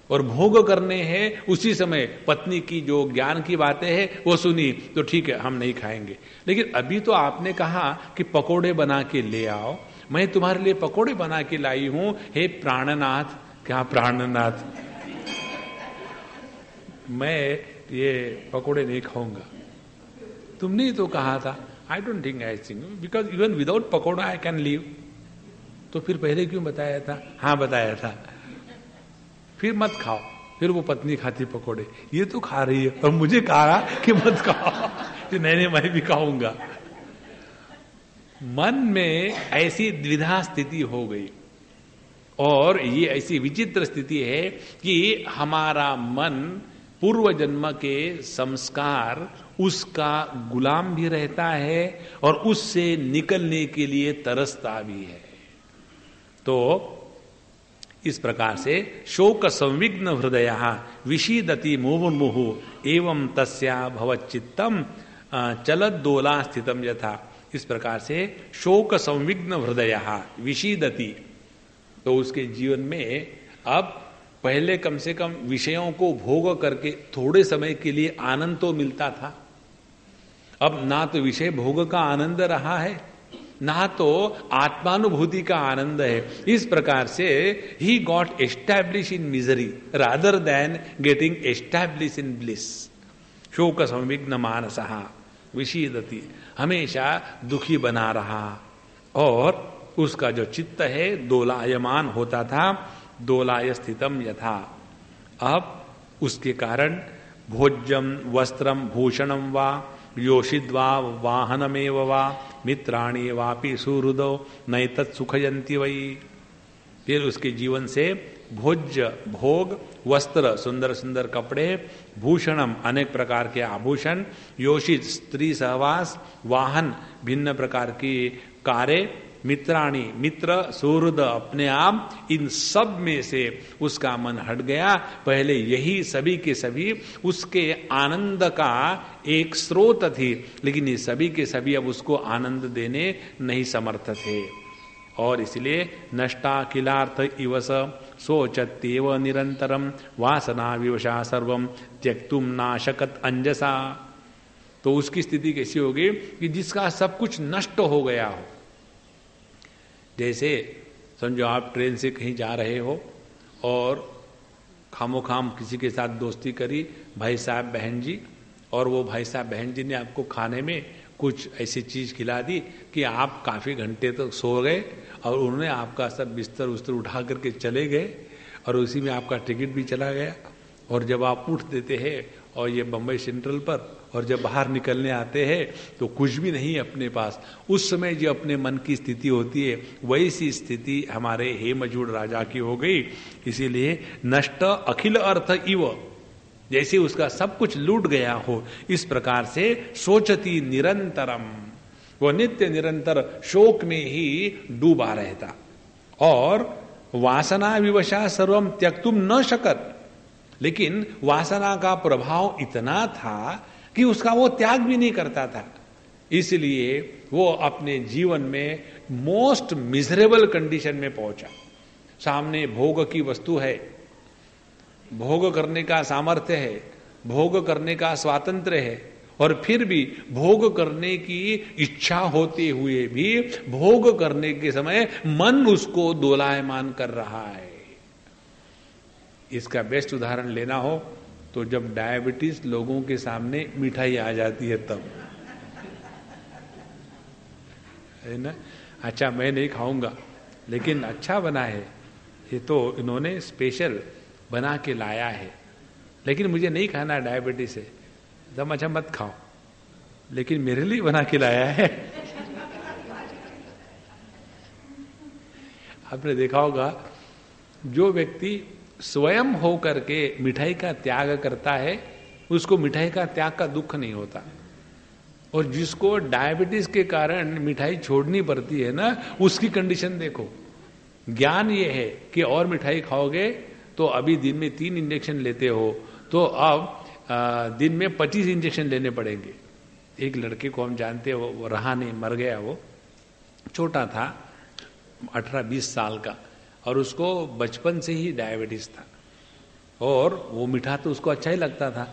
और भोग करने हैं, उसी समय पत्नी की जो ज्ञान की बातें हैं वो सुनी तो ठीक है हम नहीं खाएंगे, लेकिन अभी तो आपने कहा कि पकोड़े बना के ले आओ, मैं तुम्हारे लिए पकोड़े बना के लाई हूं, हे प्राणनाथ। क्या प्राणनाथ, मैं ये पकोड़े नहीं खाऊंगा, तुमने ही तो कहा था। I don't think I think because even without pakora I can leave. तो फिर पहले क्यों बताया था? हाँ बताया था, फिर मत खाओ। फिर वो पत्नी खाती पकोड़े, ये तो खा रही है और मुझे कहा कि मत खाओ। नहीं मैं भी खाऊंगा। मन में ऐसी द्विधा स्थिति हो गई और ये ऐसी विचित्र स्थिति है कि हमारा मन पूर्व जन्म के संस्कार उसका गुलाम भी रहता है और उससे निकलने के लिए तरसता भी है। तो इस प्रकार से शोक संविघ्न हृदय विषीदति मुहुर्मुहु एवं तस्या भवच्चित्तम चलद्दोला स्थितम यथा। इस प्रकार से शोक संविघ्न हृदय विषीदति, तो उसके जीवन में अब पहले कम से कम विषयों को भोग करके थोड़े समय के लिए आनंद तो मिलता था, अब ना तो विषय भोग का आनंद रहा है ना तो आत्मानुभूति का आनंद है। इस प्रकार से he got establish in misery rather than getting establish in bliss. शोक संविघ्न मानसः विषीदति, हमेशा दुखी बना रहा और उसका जो चित्त है दोलायमान होता था, दोलाय स्थितम यथा। अब उसके कारण भोज्यम वस्त्रम भूषणम वा योषिद्वा वाहनमेव वा मित्राणि वापि सुहृदो नैतत् सुखयन्ति वै। फिर उसके जीवन से भोज्य भोग, वस्त्र सुंदर सुंदर कपड़े, भूषणम अनेक प्रकार के आभूषण, योषित स्त्री सहवास, वाहन भिन्न प्रकार की कारें, मित्राणी मित्र, सुहृद अपने आप, इन सब में से उसका मन हट गया। पहले यही सभी के सभी उसके आनंद का एक स्रोत थी, लेकिन ये सभी के सभी अब उसको आनंद देने नहीं समर्थ थे और इसलिए नष्टा किलार्थ इवस सोचत्येव निरंतरम वासना विवशा सर्वम त्यक्तुम नाशकत अंजसा। तो उसकी स्थिति कैसी होगी कि जिसका सब कुछ नष्ट हो गया हो। जैसे समझो आप ट्रेन से कहीं जा रहे हो और खामोखाम किसी के साथ दोस्ती करी, भाई साहब बहन जी, और वो भाई साहब बहन जी ने आपको खाने में कुछ ऐसी चीज खिला दी कि आप काफी घंटे तक सो गए और उन्होंने आपका सब बिस्तर उस्तर उठा करके चले गए और उसी में आपका टिकट भी चला गया। और जब आप उठ देते हैं और ये बम्बई सेंट्रल पर, और जब बाहर निकलने आते हैं तो कुछ भी नहीं अपने पास। उस समय जो अपने मन की स्थिति होती है वैसी स्थिति हमारे हेमचूड़ राजा की हो गई। इसीलिए नष्ट अखिल अर्थ इव, जैसे उसका सब कुछ लूट गया हो, इस प्रकार से सोचती निरंतरम, वो नित्य निरंतर शोक में ही डूबा रहता। और वासना विवशा सर्वम त्यक्तुम न शकत, लेकिन वासना का प्रभाव इतना था कि उसका वो त्याग भी नहीं करता था। इसलिए वो अपने जीवन में मोस्ट मिजरेबल कंडीशन में पहुंचा। सामने भोग की वस्तु है, भोग करने का सामर्थ्य है, भोग करने का स्वातंत्र्य है, और फिर भी भोग करने की इच्छा होते हुए भी भोग करने के समय मन उसको दोलायमान कर रहा है। इसका बेस्ट उदाहरण लेना हो तो जब डायबिटीज लोगों के सामने मिठाई आ जाती है तब, है ना। अच्छा मैं नहीं खाऊंगा, लेकिन अच्छा बना है, ये तो इन्होंने स्पेशल बना के लाया है, लेकिन मुझे नहीं खाना डायबिटीज है। दम अच्छा मत खाओ, लेकिन मेरे लिए बना के लाया है। आपने देखा होगा जो व्यक्ति स्वयं हो करके मिठाई का त्याग करता है उसको मिठाई का त्याग का दुख नहीं होता, और जिसको डायबिटीज के कारण मिठाई छोड़नी पड़ती है ना, उसकी कंडीशन देखो। ज्ञान ये है कि और मिठाई खाओगे तो अभी दिन में 3 इंजेक्शन लेते हो, तो अब दिन में 25 इंजेक्शन लेने पड़ेंगे। एक लड़के को हम जानते हैं, वो रहा नहीं, मर गया। वो छोटा था, 18-20 साल का, और उसको बचपन से ही डायबिटीज था, और वो मीठा तो उसको अच्छा ही लगता था,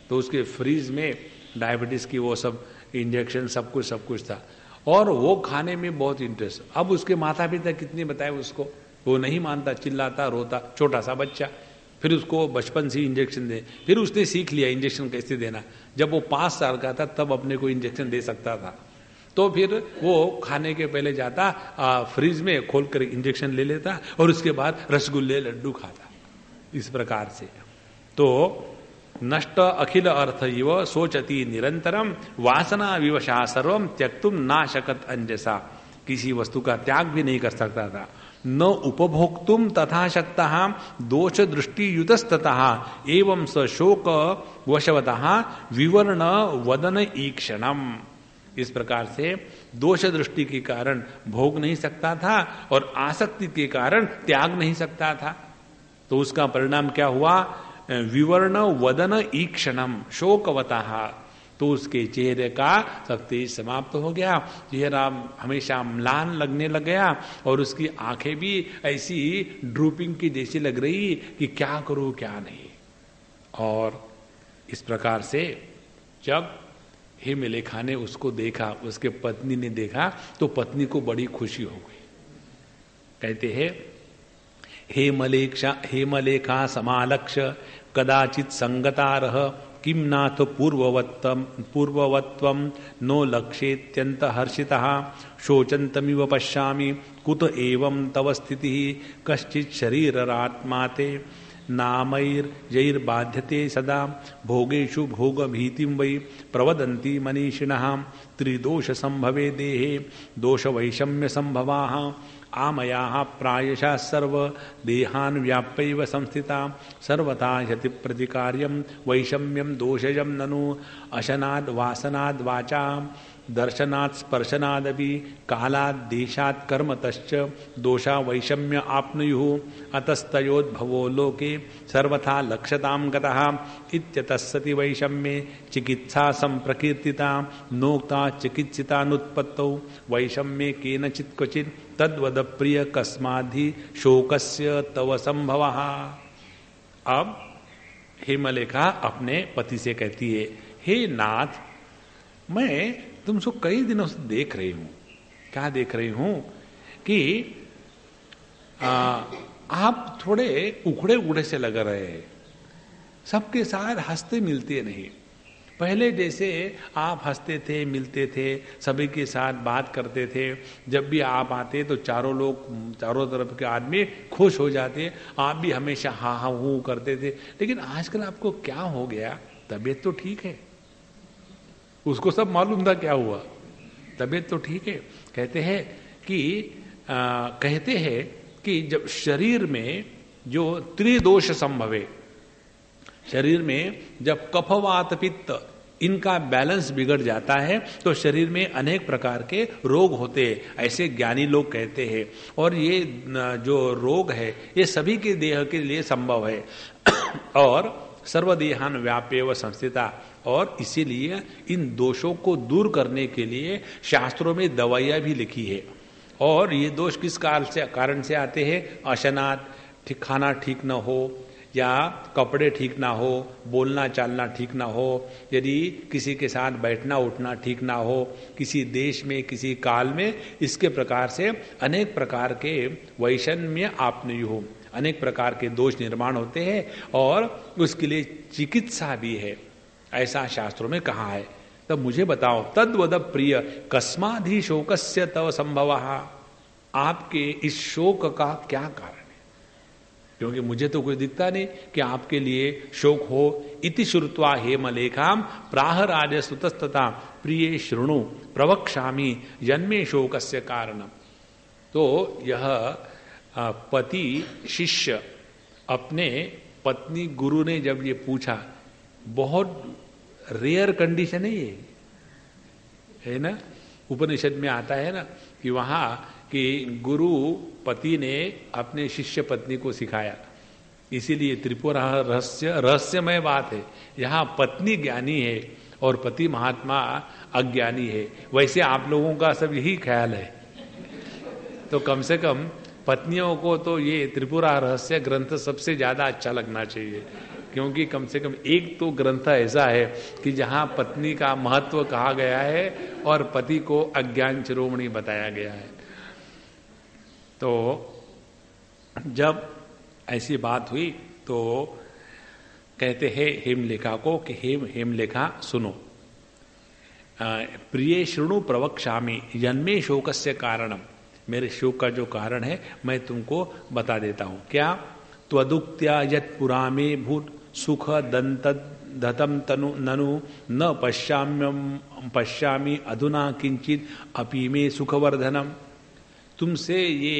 तो उसके फ्रीज में डायबिटीज की वो सब इंजेक्शन सब कुछ था, और वो खाने में बहुत इंटरेस्ट। अब उसके माता पिता कितने बताए उसको, वो नहीं मानता, चिल्लाता रोता, छोटा सा बच्चा। फिर उसको बचपन से इंजेक्शन दे, फिर उसने सीख लिया इंजेक्शन कैसे देना। जब वो 5 साल का था तब अपने को इंजेक्शन दे सकता था, तो फिर वो खाने के पहले जाता, फ्रिज में खोल कर इंजेक्शन ले लेता, और उसके बाद रसगुल्ले लड्डू खाता। इस प्रकार से तो नष्ट अखिल अर्थ इव सोचती निरंतरम वासना विवशा सर्वम त्यक्तुम ना शकत अंजसा, किसी वस्तु का त्याग भी नहीं कर सकता था। न उपभोक्तुम तथा शक्तः दोष दृष्टि युतस्ततः एवं स शोक वशवतः विवर्ण वदन ईक्षणम। इस प्रकार से दोष दृष्टि के कारण भोग नहीं सकता था, और आसक्ति के कारण त्याग नहीं सकता था। तो उसका परिणाम क्या हुआ? विवर्ण वदन ईक्षणम शोकवतः, तो उसके चेहरे का सब तेज समाप्त हो गया, चेहरा हमेशा म्लान लगने लग गया, और उसकी आंखें भी ऐसी ड्रूपिंग की जैसी लग रही कि क्या करूं क्या नहीं। और इस प्रकार से जब हेमलेखा ने उसको देखा, उसके पत्नी ने देखा, तो पत्नी को बड़ी खुशी हो गई। कहते हैं हेमलेखा समालक्ष्य कदाचित संगतारह किम नाथ पूर्ववत्वम नो लक्ष्येत्यंत हर्षितः शोचन्तमिव पश्यामि कुत एवं तव स्थितिः कश्चित् शरीररात्माते नामैर्जैर्बाध्यते सदा भोगेषु भोगभीतिं वै प्रवदन्ति मनीषिणः त्रिदोष संभवे देहे दोष वैषम्य संभवाः आमयाः प्रायशः सर्व देहान् व्याप्यैव संस्थिता सर्वथा यति प्रतिकार्यं वैषम्यं दोषजं ननु अशनाद् वासनाद् वाचा दर्शनात् स्पर्शनादपि कालात् देशात् कर्मतश्च दोषा वैषम्य आप्नुयुः अतस्तयोद्भवो लोके सर्वथा लक्ष्यतां गतः इत्यतस्सति वैषम्ये चिकित्सा संप्रकीर्तिता नोक्ता चिकित्सितानुत्पत्तौ वैषम्ये केनचित् क्वचित् तद्वद प्रिय कस्माद्धि शोकस्य तव संभवः। अब हेमलेखा अपने पति से कहती है, हे नाथ, मैं तुमको कई दिनों से देख रही हूं। क्या देख रही हूं कि आप थोड़े उखड़े उखड़े से लग रहे हैं, सबके साथ हंसते मिलते नहीं। पहले जैसे आप हंसते थे, मिलते थे, सभी के साथ बात करते थे, जब भी आप आते तो चारों तरफ के आदमी खुश हो जाते, आप भी हमेशा हाँ हाँ हूँ करते थे। लेकिन आजकल आपको क्या हो गया? तबीयत तो ठीक है, उसको सब मालूम था क्या हुआ, तबीयत तो ठीक है। कहते हैं कि जब शरीर में जो त्रिदोष संभवे, शरीर में जब कफवात पित्त इनका बैलेंस बिगड़ जाता है तो शरीर में अनेक प्रकार के रोग होते हैं, ऐसे ज्ञानी लोग कहते हैं। और ये जो रोग है ये सभी के देह के लिए संभव है और सर्वदेहान व्याप्य व संस्थिता, और इसीलिए इन दोषों को दूर करने के लिए शास्त्रों में दवाइयाँ भी लिखी है। और ये दोष किस कारण से आते हैं? अशनात, खाना ठीक न हो, या कपड़े ठीक ना हो, बोलना चालना ठीक ना हो, यदि किसी के साथ बैठना उठना ठीक ना हो, किसी देश में किसी काल में, इसके प्रकार से अनेक प्रकार के वैषम्य आपनुयु हो, अनेक प्रकार के दोष निर्माण होते हैं और उसके लिए चिकित्सा भी है, ऐसा शास्त्रों में कहा है। तब मुझे बताओ, तद्वद प्रिय कस्माधि शोकस्य तव संभवः, आपके इस शोक का क्या कारण है? क्योंकि मुझे तो कुछ दिखता नहीं कि आपके लिए शोक हो। इति श्रुत्वा हेमलेखाम प्राह राजसुतस्तथा प्रिय शृणु प्रवक्ष्यामि जन्मे शोकस्य कारणम। तो यह पति शिष्य अपने पत्नी गुरु ने जब ये पूछा, बहुत रेयर कंडीशन है ये, है ना। उपनिषद में आता है ना कि वहां कि गुरु पति ने अपने शिष्य पत्नी को सिखाया, इसीलिए त्रिपुरा रहस्यमय बात है। यहाँ पत्नी ज्ञानी है और पति महात्मा अज्ञानी है। वैसे आप लोगों का सब यही ख्याल है, तो कम से कम पत्नियों को तो ये त्रिपुरा रहस्य ग्रंथ सबसे ज्यादा अच्छा लगना चाहिए, क्योंकि कम से कम एक तो ग्रंथ ऐसा है कि जहाँ पत्नी का महत्व कहा गया है और पति को अज्ञान शिरोमणि बताया गया है। तो जब ऐसी बात हुई तो कहते हैं हेमलेखा को कि हेमलेखा सुनो, प्रिय शृणु प्रवक्ष्यामि जन्मे शोकस्य कारणम, मेरे शोक का जो कारण है मैं तुमको बता देता हूं। क्या? त्वदुक्त्या यत् पुरा मे भूत सुख दतम तनु ननु न पश्यामि अधुना किंचित अपि मे सुखवर्धनम। तुमसे ये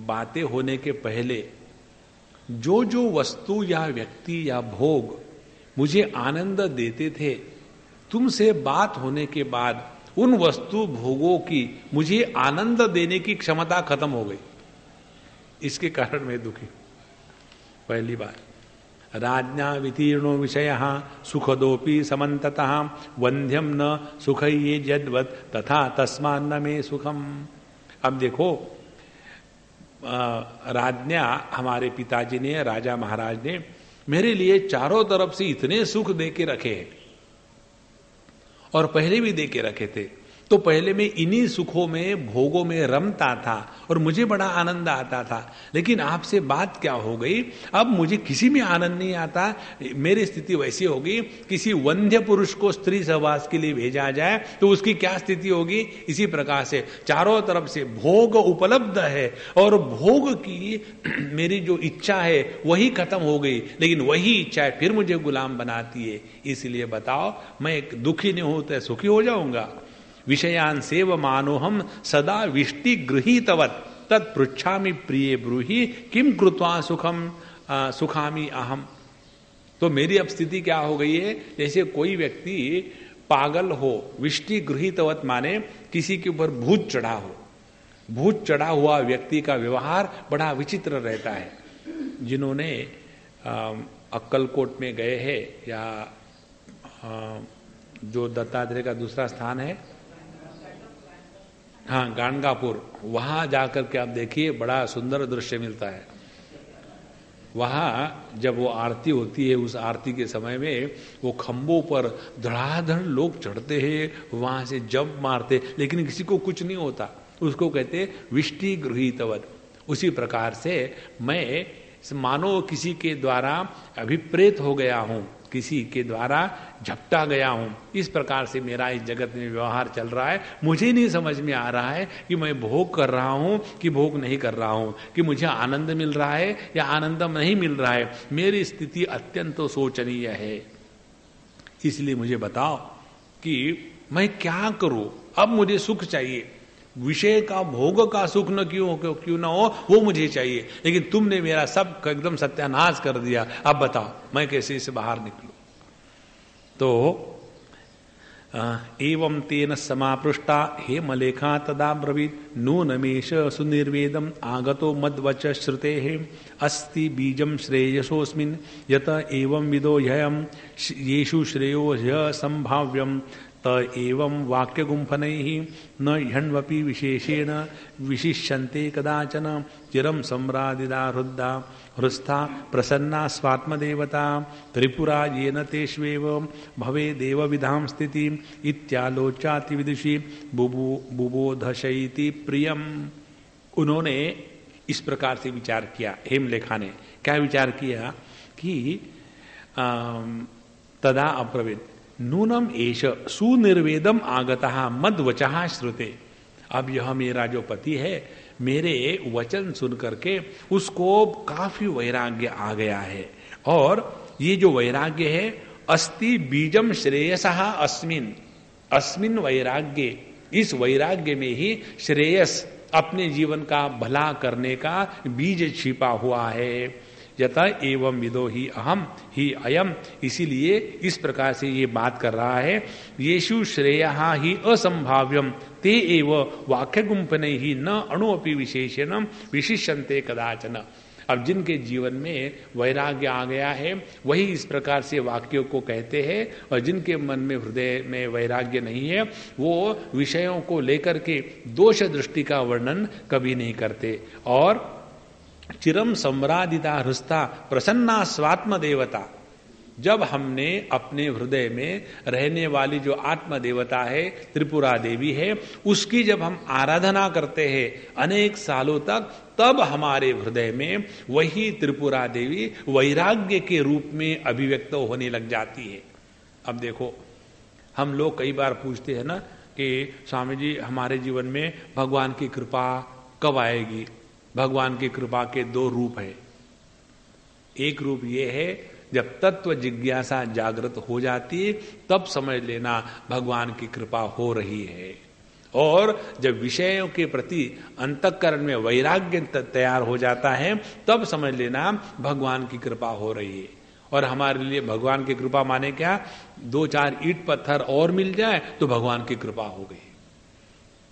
बातें होने के पहले जो जो वस्तु या व्यक्ति या भोग मुझे आनंद देते थे, तुमसे बात होने के बाद उन वस्तु भोगों की मुझे आनंद देने की क्षमता खत्म हो गई। इसके कारण मैं दुखी। पहली बात, राज्ञा वितीर्णो विषयः सुखदोपि समन्ततः वंध्यम न सुखये यद्वत् तथा तस्मान्न मे सुखम। अब देखो, राज्ञा हमारे पिताजी ने, राजा महाराज ने मेरे लिए चारों तरफ से इतने सुख दे के रखे हैं और पहले भी दे के रखे थे। तो पहले मैं इन्हीं सुखों में भोगों में रमता था और मुझे बड़ा आनंद आता था। लेकिन आपसे बात क्या हो गई, अब मुझे किसी में आनंद नहीं आता। मेरी स्थिति वैसी होगी, किसी वंध्य पुरुष को स्त्री सहवास के लिए भेजा जाए तो उसकी क्या स्थिति होगी। इसी प्रकार से चारों तरफ से भोग उपलब्ध है और भोग की मेरी जो इच्छा है वही खत्म हो गई, लेकिन वही इच्छा फिर मुझे गुलाम बनाती है। इसलिए बताओ, मैं दुखी नहीं हूं तो सुखी हो जाऊंगा। विषयान सेव मानोहम सदा विष्टि गृहीतवत तत्पृच्छामि प्रिय ब्रूहि किम कृत्वा सुखामि अहम। तो मेरी अब स्थिति क्या हो गई है, जैसे कोई व्यक्ति पागल हो, विष्टि गृहीतवत माने किसी के ऊपर भूत चढ़ा हो। भूत चढ़ा हुआ व्यक्ति का व्यवहार बड़ा विचित्र रहता है। जिन्होंने अक्कलकोट में गए हैं, या जो दत्तात्रेय का दूसरा स्थान है, हाँ गाणगापुर, वहां जाकर के आप देखिए बड़ा सुंदर दृश्य मिलता है। वहां जब वो आरती होती है, उस आरती के समय में वो खंभों पर धड़ाधड़ लोग चढ़ते हैं, वहां से जंप मारते, लेकिन किसी को कुछ नहीं होता। उसको कहते विष्टि गृहीतवत। उसी प्रकार से मैं मानो किसी के द्वारा अभिप्रेत हो गया हूं, किसी के द्वारा झपटा गया हूं। इस प्रकार से मेरा इस जगत में व्यवहार चल रहा है। मुझे नहीं समझ में आ रहा है कि मैं भोग कर रहा हूं कि भोग नहीं कर रहा हूं, कि मुझे आनंद मिल रहा है या आनंद नहीं मिल रहा है। मेरी स्थिति अत्यंत शोचनीय है। इसलिए मुझे बताओ कि मैं क्या करूं, अब मुझे सुख चाहिए, विषय का भोग का सुख न क्यों ना हो वो मुझे चाहिए, लेकिन तुमने मेरा सब एकदम सत्यानाश कर दिया, अब बताओ मैं कैसे इससे बाहर निकलूं। तो एवं तेन समापृष्टा हेमलेखा तदा ब्रवीत नूनमेष सुनिर्वेदम आगतो मद्वच श्रुतेः अस्ति बीजं श्रेयसोऽस्मिन् यत एवं विदो ह्ययं येषु श्रेयो ह्य संभाव्यं त एवं वाक्यगुम्फनैः न ह्यण्वपि विशेषेण विशिष्यन्ते कदाचन चिरं सम्रादिदा हृस्था प्रसन्ना स्वात्मदेवता त्रिपुरा येन तेष्वेव भवे देवविधां स्थितिम् इत्यालोचाति विदुषी बुबोधशयिति प्रियम। उन्होंने इस प्रकार से विचार किया, हेमलेखा ने क्या विचार किया कि तदा अब्रवीत नूनम एष सुनिर्वेदम आगतः मद्वचः श्रुते। अब यह मेरा जो पति है मेरे वचन सुन करके उसको काफी वैराग्य आ गया है, और ये जो वैराग्य है अस्ति बीजम श्रेयसः अस्मिन्, अस्मिन् वैराग्य, इस वैराग्य में ही श्रेयस अपने जीवन का भला करने का बीज छिपा हुआ है। यथा एवं विदो ही अहम ही अयम, इसीलिए इस प्रकार से ये बात कर रहा है। येषु श्रेयः ही असंभाव्यम ते एव वाक्यगुम्फने ही न अणुअपि विशेषेण विशिष्यन्ते कदाचन। अब जिनके जीवन में वैराग्य आ गया है वही इस प्रकार से वाक्यों को कहते हैं, और जिनके मन में हृदय में वैराग्य नहीं है वो विषयों को लेकर के दोष दृष्टि का वर्णन कभी नहीं करते। और चिरम सम्रादिता हृस्ता प्रसन्ना स्वात्म देवता, जब हमने अपने हृदय में रहने वाली जो आत्म देवता है त्रिपुरा देवी है उसकी जब हम आराधना करते हैं अनेक सालों तक, तब हमारे हृदय में वही त्रिपुरा देवी वैराग्य के रूप में अभिव्यक्त होने लग जाती है। अब देखो हम लोग कई बार पूछते हैं ना कि स्वामी जी हमारे जीवन में भगवान की कृपा कब आएगी। भगवान की कृपा के दो रूप है। एक रूप ये है जब तत्व जिज्ञासा जागृत हो जाती है तब समझ लेना भगवान की कृपा हो रही है, और जब विषयों के प्रति अंतःकरण में वैराग्य तैयार हो जाता है तब समझ लेना भगवान की कृपा हो रही है। और हमारे लिए भगवान की कृपा माने क्या, 2-4 ईंट पत्थर और मिल जाए तो भगवान की कृपा हो गई।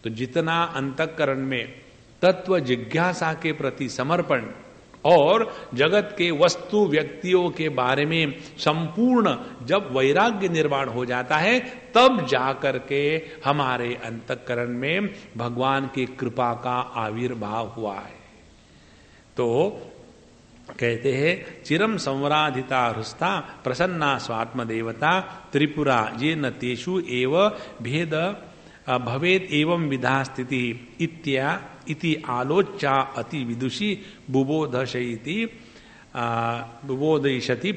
तो जितना अंतःकरण में तत्व जिज्ञासा के प्रति समर्पण और जगत के वस्तु व्यक्तियों के बारे में संपूर्ण जब वैराग्य निर्माण हो जाता है तब जाकर के हमारे अंतःकरण में भगवान की कृपा का आविर्भाव हुआ है। तो कहते हैं चिरम संवराधिता हृस्ता प्रसन्ना स्वात्म देवता त्रिपुरा ये न तेषु एव भेद भवेद एवं विधा स्थिति इति आलोच्या अति विदुषी बुबोधयति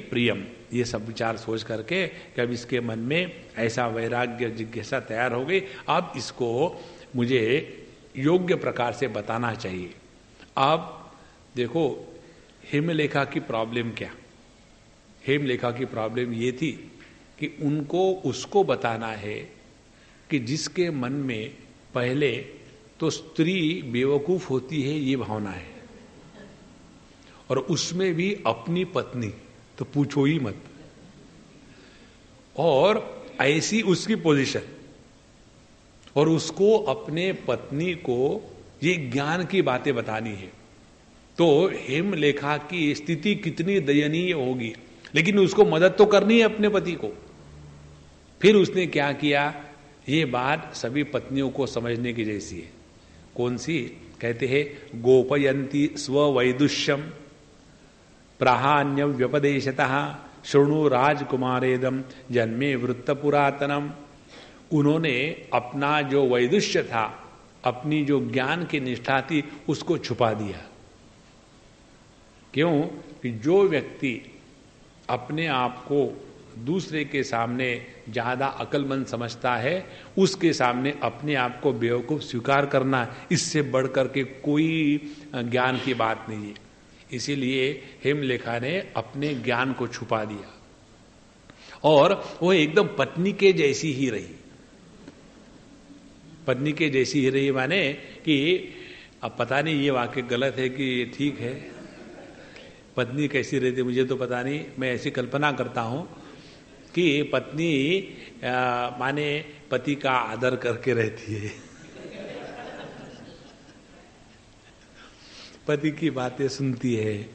प्रियम। ये सब विचार सोच करके कि अब इसके मन में ऐसा वैराग्य जिज्ञासा तैयार हो गई, अब इसको मुझे योग्य प्रकार से बताना चाहिए। अब देखो हेमलेखा की प्रॉब्लम क्या, हेमलेखा की प्रॉब्लम ये थी कि उनको उसको बताना है कि जिसके मन में पहले तो स्त्री बेवकूफ होती है ये भावना है, और उसमें भी अपनी पत्नी तो पूछो ही मत, और ऐसी उसकी पोजीशन, और उसको अपने पत्नी को ये ज्ञान की बातें बतानी है। तो हेमलेखा की स्थिति कितनी दयनीय होगी, लेकिन उसको मदद तो करनी है अपने पति को। फिर उसने क्या किया, ये बात सभी पत्नियों को समझने की जैसी है। कौन सी, कहते हैं गोपयंती स्ववैदुष्यम प्राहान्यम व्यपदेशतः शृणु राजकुमारेदम जन्मे वृत्त पुरातनम। उन्होंने अपना जो वैदुष्य था, अपनी जो ज्ञान की निष्ठा थी, उसको छुपा दिया। क्यों कि जो व्यक्ति अपने आप को दूसरे के सामने ज्यादा अक्लमंद समझता है उसके सामने अपने आप को बेवकूफ स्वीकार करना, इससे बढ़कर के कोई ज्ञान की बात नहीं है। इसीलिए हेमलेखा ने अपने ज्ञान को छुपा दिया। और वो एकदम पत्नी के जैसी ही रही। पत्नी के जैसी ही रही माने कि अब पता नहीं ये वाक्य गलत है कि ये ठीक है। पत्नी कैसी रहती मुझे तो पता नहीं, मैं ऐसी कल्पना करता हूं कि पत्नी माने पति का आदर करके रहती है, पति की बातें सुनती है,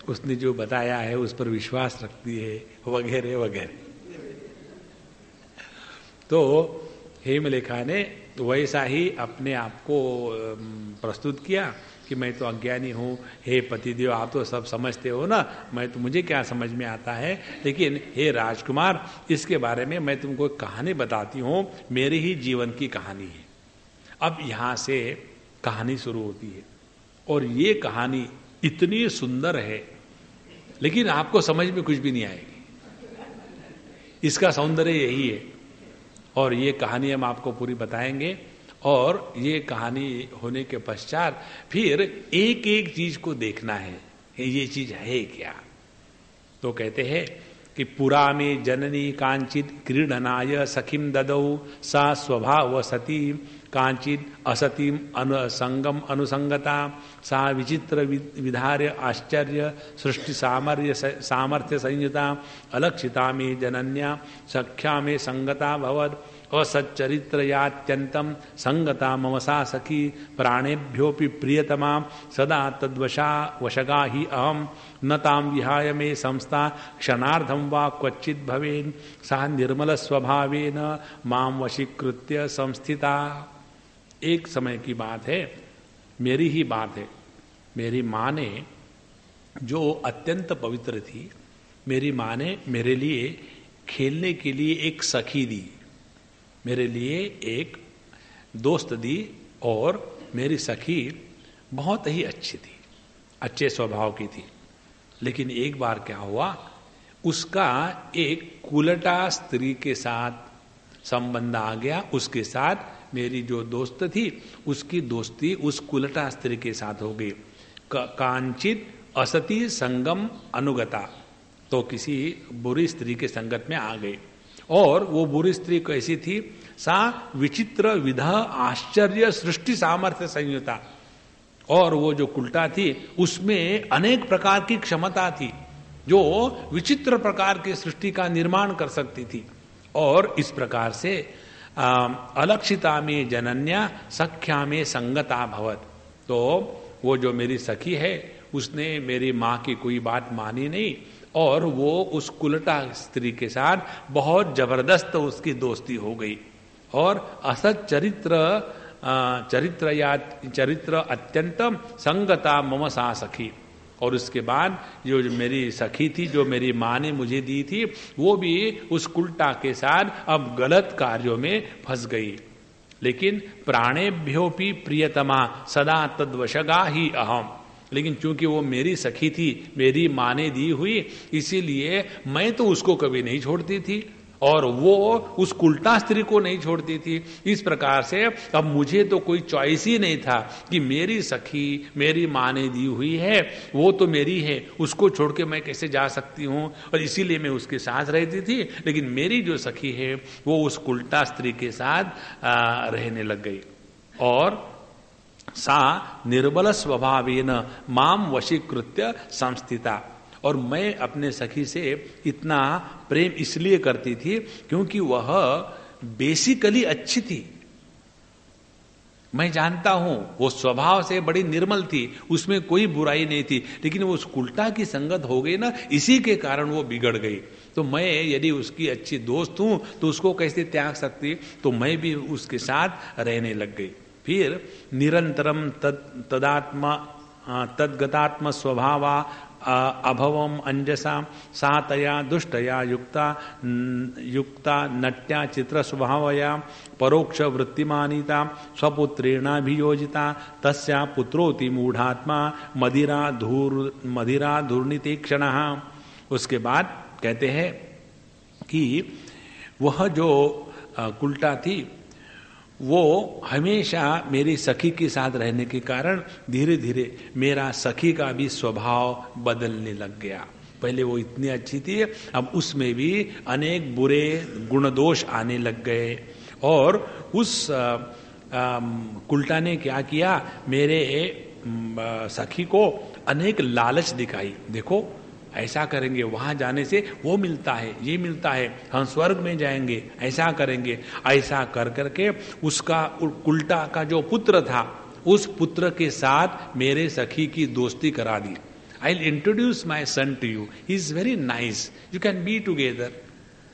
उसने जो बताया है उस पर विश्वास रखती है, वगैरह वगैरह। तो हेमलेखा ने वैसा ही अपने आप को प्रस्तुत किया कि मैं तो अज्ञानी हूँ, हे पतिदेव आप तो सब समझते हो ना, मैं तो मुझे क्या समझ में आता है, लेकिन हे राजकुमार इसके बारे में मैं तुमको एक कहानी बताती हूँ, मेरे ही जीवन की कहानी है। अब यहाँ से कहानी शुरू होती है और ये कहानी इतनी सुंदर है लेकिन आपको समझ में कुछ भी नहीं आएगी। इसका सौंदर्य यही है और ये कहानी हम आपको पूरी बताएंगे और ये कहानी होने के पश्चात फिर एक एक चीज को देखना है, ये चीज है क्या। तो कहते हैं कि पुरा में जननी कांचित क्रीडनाय सखीम ददौ सा स्वभाव सती कांचित असतीम संगम अनुसंगता सा विचित्र विधार्य आश्चर्य सृष्टि सामर्थ्य संयुता अलक्षिता में जनन्या सख्या में संगता भवद असच्चरित्रयात्यंतम संगता मम सा सखी प्राणेभ्योपि प्रियतमा सदा तद्वशा वशगा ही अहम न ताम विहाय मे संस्था क्षणार्धम वा क्वचित भवेन सा निर्मल स्वभावेन माम वशीकृत्य संस्थिता। एक समय की बात है, मेरी ही बात है। मेरी माँ ने जो अत्यंत पवित्र थी, मेरी माँ ने मेरे लिए खेलने के लिए एक सखी दी, मेरे लिए एक दोस्त दी और मेरी सखी बहुत ही अच्छी थी, अच्छे स्वभाव की थी। लेकिन एक बार क्या हुआ, उसका एक कुलटा स्त्री के साथ संबंध आ गया। उसके साथ मेरी जो दोस्त थी उसकी दोस्ती उस कुलटा स्त्री के साथ हो गई। कांचित असती संगम अनुगता, तो किसी बुरी स्त्री के संगत में आ गई। और वो बुरी स्त्री कैसी थी, सा विचित्र विधा आश्चर्य सृष्टि सामर्थ्य संयुता, और वो जो कुलटा थी उसमें अनेक प्रकार की क्षमता थी जो विचित्र प्रकार की सृष्टि का निर्माण कर सकती थी। और इस प्रकार से अलक्षिता में जनन्या सख्या में संगता भवत, तो वो जो मेरी सखी है उसने मेरी माँ की कोई बात मानी नहीं और वो उस कुलटा स्त्री के साथ बहुत जबरदस्त उसकी दोस्ती हो गई। और असत चरित्र अत्यंतम संगता मम सा सखी, और उसके बाद जो मेरी सखी थी, जो मेरी माँ ने मुझे दी थी, वो भी उस कुलटा के साथ अब गलत कार्यों में फंस गई। लेकिन प्राणेभ्योपि प्रियतमा सदा तद्वशगा ही अहम, लेकिन चूंकि वो मेरी सखी थी, मेरी माँ ने दी हुई, इसीलिए मैं तो उसको कभी नहीं छोड़ती थी और वो उस कुलटा स्त्री को नहीं छोड़ती थी। इस प्रकार से अब मुझे तो कोई चॉइस ही नहीं था कि मेरी सखी मेरी माँ ने दी हुई है, वो तो मेरी है, उसको छोड़ के मैं कैसे जा सकती हूँ, और इसीलिए मैं उसके साथ रहती थी। लेकिन मेरी जो सखी है वो उस कुलटा स्त्री के साथ रहने लग गई और सा निर्बल स्वभावेन माम वशीकृत्य संस्थिता। और मैं अपने सखी से इतना प्रेम इसलिए करती थी क्योंकि वह बेसिकली अच्छी थी। मैं जानता हूं वो स्वभाव से बड़ी निर्मल थी, उसमें कोई बुराई नहीं थी, लेकिन वो उस कुलटा की संगत हो गई ना, इसी के कारण वो बिगड़ गई। तो मैं यदि उसकी अच्छी दोस्त हूं तो उसको कैसे त्याग सकती, तो मैं भी उसके साथ रहने लग गई। फिर निरंतरम तद्गतात्म स्वभावा अभवम अंजसा सातया दुष्टया युक्ता नट्या चित्र स्वभावया परोक्ष वृत्तिमानिता स्वपुत्रेणाभियोजिता तस्या पुत्रोति मूढ़ात्मा मदिरा धूर्नितीक्षणः। उसके बाद कहते हैं कि वह जो कुलटा थी वो हमेशा मेरी सखी के साथ रहने के कारण धीरे धीरे मेरा सखी का भी स्वभाव बदलने लग गया। पहले वो इतनी अच्छी थी, अब उसमें भी अनेक बुरे गुण दोष आने लग गए। और उस कुल्टा ने क्या किया, मेरे सखी को अनेक लालच दिखाई। देखो ऐसा करेंगे, वहां जाने से वो मिलता है, ये मिलता है, हम स्वर्ग में जाएंगे, ऐसा करेंगे। ऐसा कर करके उसका कुल्टा का जो पुत्र था, उस पुत्र के साथ मेरे सखी की दोस्ती करा दी। I'll introduce my son to you. He is very nice. You can be together.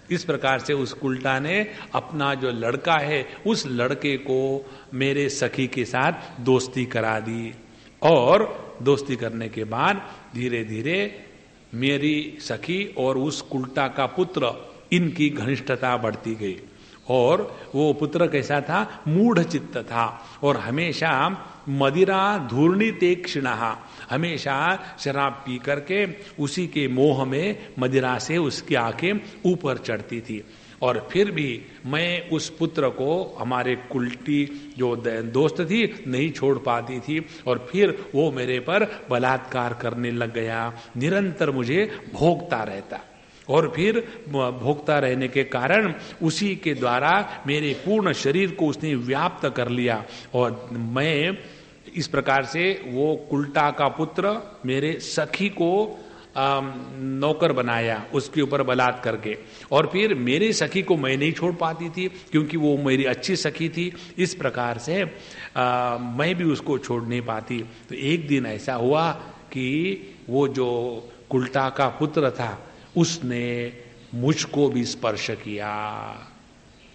इस प्रकार से उस कुल्टा ने अपना जो लड़का है, उस लड़के को मेरे सखी के साथ दोस्ती करा दी। और दोस्ती करने के बाद धीरे धीरे मेरी सखी और उस कुल्टा का पुत्र, इनकी घनिष्ठता बढ़ती गई। और वो पुत्र कैसा था, मूढ़ चित्त था, और हमेशा मदिरा धूर्णी तीक्ष्णः, हमेशा शराब पी करके उसी के मोह में मदिरा से उसकी आंखें ऊपर चढ़ती थी। और फिर भी मैं उस पुत्र को, हमारे कुल्टी जो दोस्त थी, नहीं छोड़ पाती थी। और फिर वो मेरे पर बलात्कार करने लग गया, निरंतर मुझे भोगता रहता। और फिर भोगता रहने के कारण उसी के द्वारा मेरे पूर्ण शरीर को उसने व्याप्त कर लिया। और मैं इस प्रकार से, वो कुल्टा का पुत्र मेरे सखी को नौकर बनाया, उसके ऊपर बलात् करके। और फिर मेरी सखी को मैं नहीं छोड़ पाती थी, क्योंकि वो मेरी अच्छी सखी थी। इस प्रकार से मैं भी उसको छोड़ नहीं पाती। तो एक दिन ऐसा हुआ कि वो जो कुल्टा का पुत्र था, उसने मुझको भी स्पर्श किया।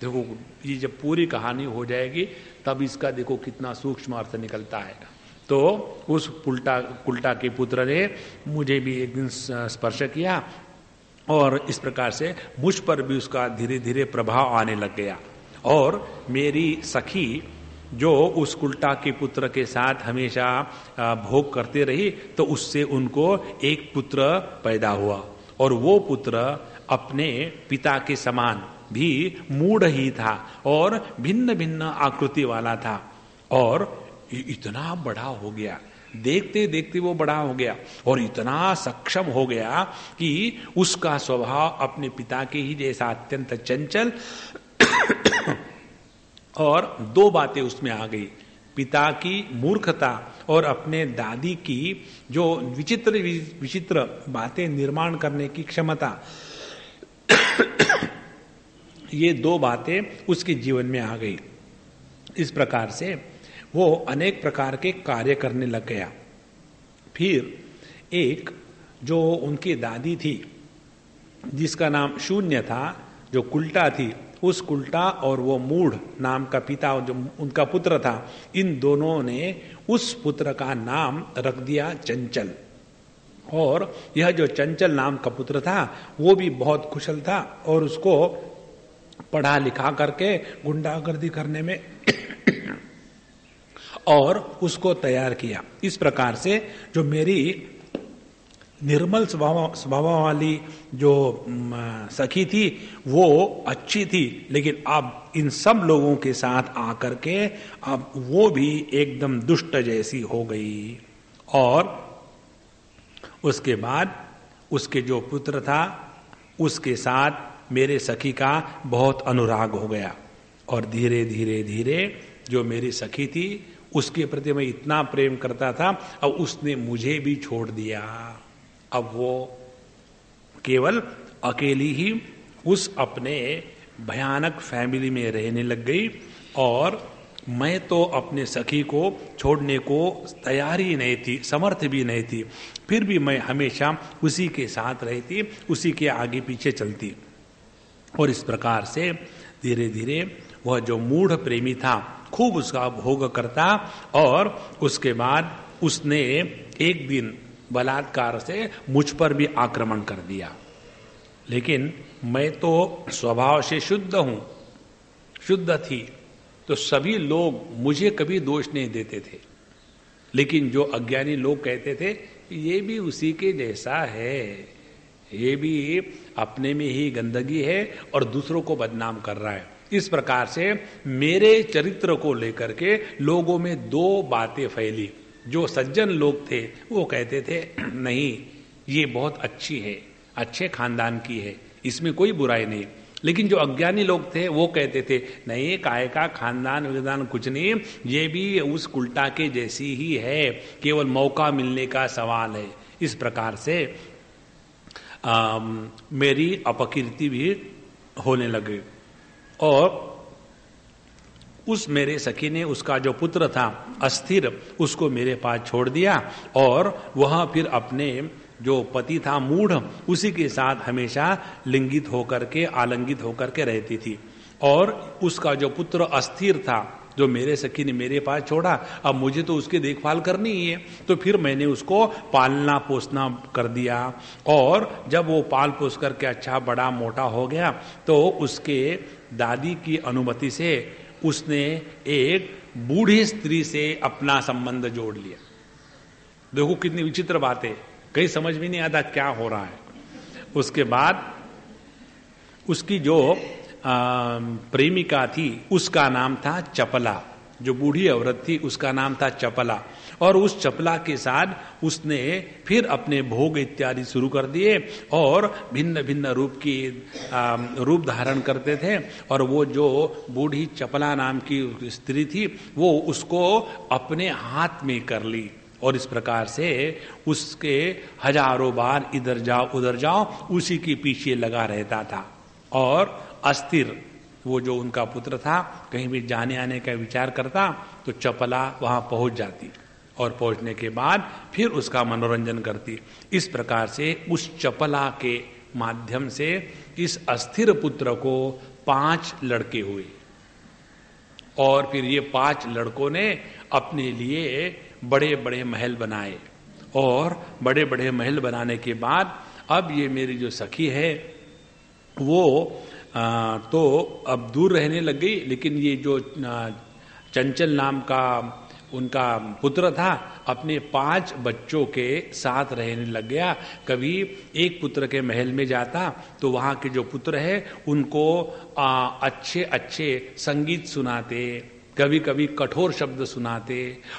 देखो ये जब पूरी कहानी हो जाएगी तब इसका देखो कितना सूक्ष्म अर्थ निकलता है। तो उस कुल्टा के पुत्र ने मुझे भी एक दिन स्पर्श किया, और इस प्रकार से मुझ पर भी उसका धीरे धीरे प्रभाव आने लग गया। और मेरी सखी जो उस कुल्टा के पुत्र के साथ हमेशा भोग करते रही, तो उससे उनको एक पुत्र पैदा हुआ। और वो पुत्र अपने पिता के समान भी मूढ़ ही था और भिन्न भिन्न आकृति वाला था। और इतना बड़ा हो गया, देखते देखते वो बड़ा हो गया और इतना सक्षम हो गया कि उसका स्वभाव अपने पिता के ही जैसा अत्यंत चंचल। और दो बातें उसमें आ गई, पिता की मूर्खता और अपने दादी की जो विचित्र विचित्र बातें निर्माण करने की क्षमता। ये दो बातें उसके जीवन में आ गई। इस प्रकार से वो अनेक प्रकार के कार्य करने लग गया। फिर एक जो उनकी दादी थी, जिसका नाम शून्य था, जो कुल्टा थी, उस कुल्टा और वो मूढ़ नाम का पिता जो उनका पुत्र था, इन दोनों ने उस पुत्र का नाम रख दिया चंचल। और यह जो चंचल नाम का पुत्र था वो भी बहुत कुशल था और उसको पढ़ा लिखा करके गुंडागर्दी करने में और उसको तैयार किया। इस प्रकार से जो मेरी निर्मल स्वभाव वाली जो सखी थी वो अच्छी थी, लेकिन अब इन सब लोगों के साथ आकर के अब वो भी एकदम दुष्ट जैसी हो गई। और उसके बाद उसके जो पुत्र था उसके साथ मेरे सखी का बहुत अनुराग हो गया। और धीरे धीरे धीरे जो मेरी सखी थी उसके प्रति मैं इतना प्रेम करता था, अब उसने मुझे भी छोड़ दिया। अब वो केवल अकेली ही उस अपने भयानक फैमिली में रहने लग गई। और मैं तो अपने सखी को छोड़ने को तैयार ही नहीं थी, समर्थ भी नहीं थी। फिर भी मैं हमेशा उसी के साथ रहती, उसी के आगे पीछे चलती। और इस प्रकार से धीरे धीरे वह जो मूढ़ प्रेमी था खूब उसका भोग करता। और उसके बाद उसने एक दिन बलात्कार से मुझ पर भी आक्रमण कर दिया। लेकिन मैं तो स्वभाव से शुद्ध हूं, शुद्ध थी, तो सभी लोग मुझे कभी दोष नहीं देते थे। लेकिन जो अज्ञानी लोग कहते थे ये भी उसी के जैसा है, ये भी अपने में ही गंदगी है और दूसरों को बदनाम कर रहा है। इस प्रकार से मेरे चरित्र को लेकर के लोगों में दो बातें फैली। जो सज्जन लोग थे वो कहते थे नहीं, ये बहुत अच्छी है, अच्छे खानदान की है, इसमें कोई बुराई नहीं। लेकिन जो अज्ञानी लोग थे वो कहते थे नहीं, काय का खानदान विदान कुछ नहीं, ये भी उस उल्टा के जैसी ही है, केवल मौका मिलने का सवाल है। इस प्रकार से मेरी अपकीर्ति भी होने लगी। और उस मेरे सखी ने उसका जो पुत्र था अस्थिर, उसको मेरे पास छोड़ दिया और वह फिर अपने जो पति था मूढ़, उसी के साथ हमेशा लिंगित होकर के, आलिंगित होकर के रहती थी। और उसका जो पुत्र अस्थिर था, जो मेरे सखी ने मेरे पास छोड़ा, अब मुझे तो उसकी देखभाल करनी ही है, तो फिर मैंने उसको पालना पोसना कर दिया। और जब वो पाल पोस करके अच्छा बड़ा मोटा हो गया, तो उसके दादी की अनुमति से उसने एक बूढ़ी स्त्री से अपना संबंध जोड़ लिया। देखो कितनी विचित्र बात है, कहीं समझ में नहीं आता क्या हो रहा है। उसके बाद उसकी जो प्रेमिका थी उसका नाम था चपला, जो बूढ़ी औरत थी उसका नाम था चपला। और उस चपला के साथ उसने फिर अपने भोग इत्यादि शुरू कर दिए और भिन्न भिन्न रूप धारण करते थे। और वो जो बूढ़ी चपला नाम की स्त्री थी वो उसको अपने हाथ में कर ली। और इस प्रकार से उसके हजारों बार इधर जाओ उधर जाओ उसी के पीछे लगा रहता था। और अस्थिर वो जो उनका पुत्र था कहीं भी जाने आने का विचार करता तो चपला वहां पहुंच जाती और पहुंचने के बाद फिर उसका मनोरंजन करती। इस प्रकार से उस चपला के माध्यम से इस अस्थिर पुत्र को 5 लड़के हुए। और फिर ये 5 लड़कों ने अपने लिए बड़े बड़े महल बनाए। और बड़े बड़े महल बनाने के बाद अब ये मेरी जो सखी है वो तो अब दूर रहने लग गई, लेकिन ये जो चंचल नाम का उनका पुत्र था अपने 5 बच्चों के साथ रहने लग गया। कभी एक पुत्र के महल में जाता तो वहाँ के जो पुत्र है उनको अच्छे अच्छे संगीत सुनाते, कभी कभी कठोर शब्द सुनाते।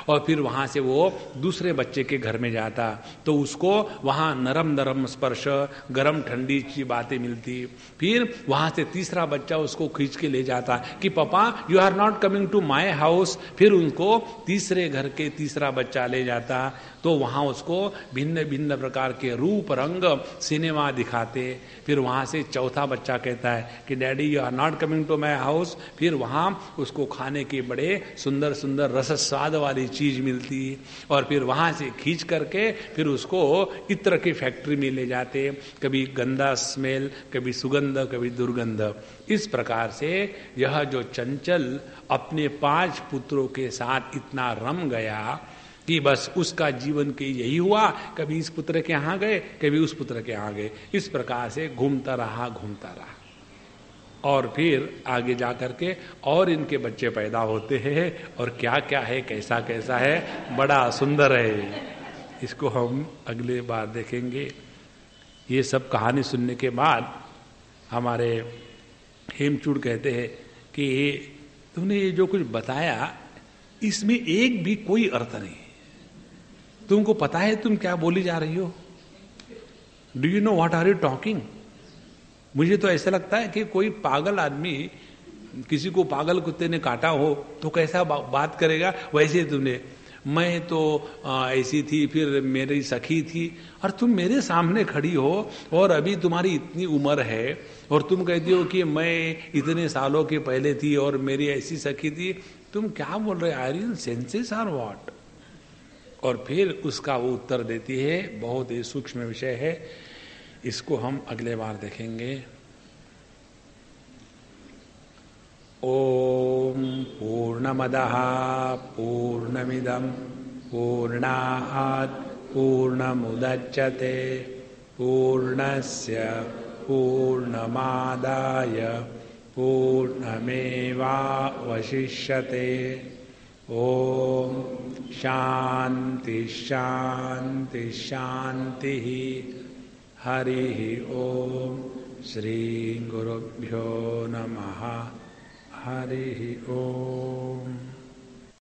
और फिर वहाँ से वो दूसरे बच्चे के घर में जाता तो उसको वहाँ नरम नरम स्पर्श, गरम ठंडी की बातें मिलती। फिर वहाँ से तीसरा बच्चा उसको खींच के ले जाता कि पापा you are not coming to my house. फिर उनको तीसरे घर के तीसरा बच्चा ले जाता तो वहाँ उसको भिन्न भिन्न प्रकार के रूप रंग सिनेमा दिखाते। फिर वहाँ से चौथा बच्चा कहता है कि daddy you are not coming to my house. फिर वहाँ उसको खाने के बड़े सुंदर सुंदर रस स्वाद वाली चीज मिलती। और फिर वहां से खींच करके फिर उसको इत्र की फैक्ट्री में ले जाते, कभी गंदा स्मेल, कभी सुगंध, कभी दुर्गंध। इस प्रकार से यह जो चंचल अपने 5 पुत्रों के साथ इतना रम गया कि बस उसका जीवन के यही हुआ, कभी इस पुत्र के यहाँ गए, कभी उस पुत्र के यहाँ गए। इस प्रकार से घूमता रहा। और फिर आगे जा करके और इनके बच्चे पैदा होते हैं और क्या क्या है, कैसा कैसा है, बड़ा सुंदर है। इसको हम अगले बार देखेंगे। ये सब कहानी सुनने के बाद हमारे हेमचूड़ कहते हैं कि तुमने ये जो कुछ बताया इसमें एक भी कोई अर्थ नहीं। तुमको पता है तुम क्या बोली जा रही हो? Do you know what are you talking? मुझे तो ऐसा लगता है कि कोई पागल आदमी, किसी को पागल कुत्ते ने काटा हो तो कैसा बात करेगा। वैसे तुमने, मैं तो ऐसी थी, फिर मेरी सखी थी, और तुम मेरे सामने खड़ी हो और अभी तुम्हारी इतनी उम्र है और तुम कहती हो कि मैं इतने सालों के पहले थी और मेरी ऐसी सखी थी। तुम क्या बोल रहे? आर यू इन सेंसेस और व्हाट? और फिर उसका वो उत्तर देती है। बहुत ही सूक्ष्म विषय है, इसको हम अगले बार देखेंगे। ओम पूर्णमदः पूर्णमिदं पूर्णात् पूर्णमुदच्यते पूर्णस्य पूर्णमादाय पूर्णमेवावशिष्यते। ओम शांति शांति शांति। हरि ओम। श्री गुरुभ्यो नमः। हरि ओम।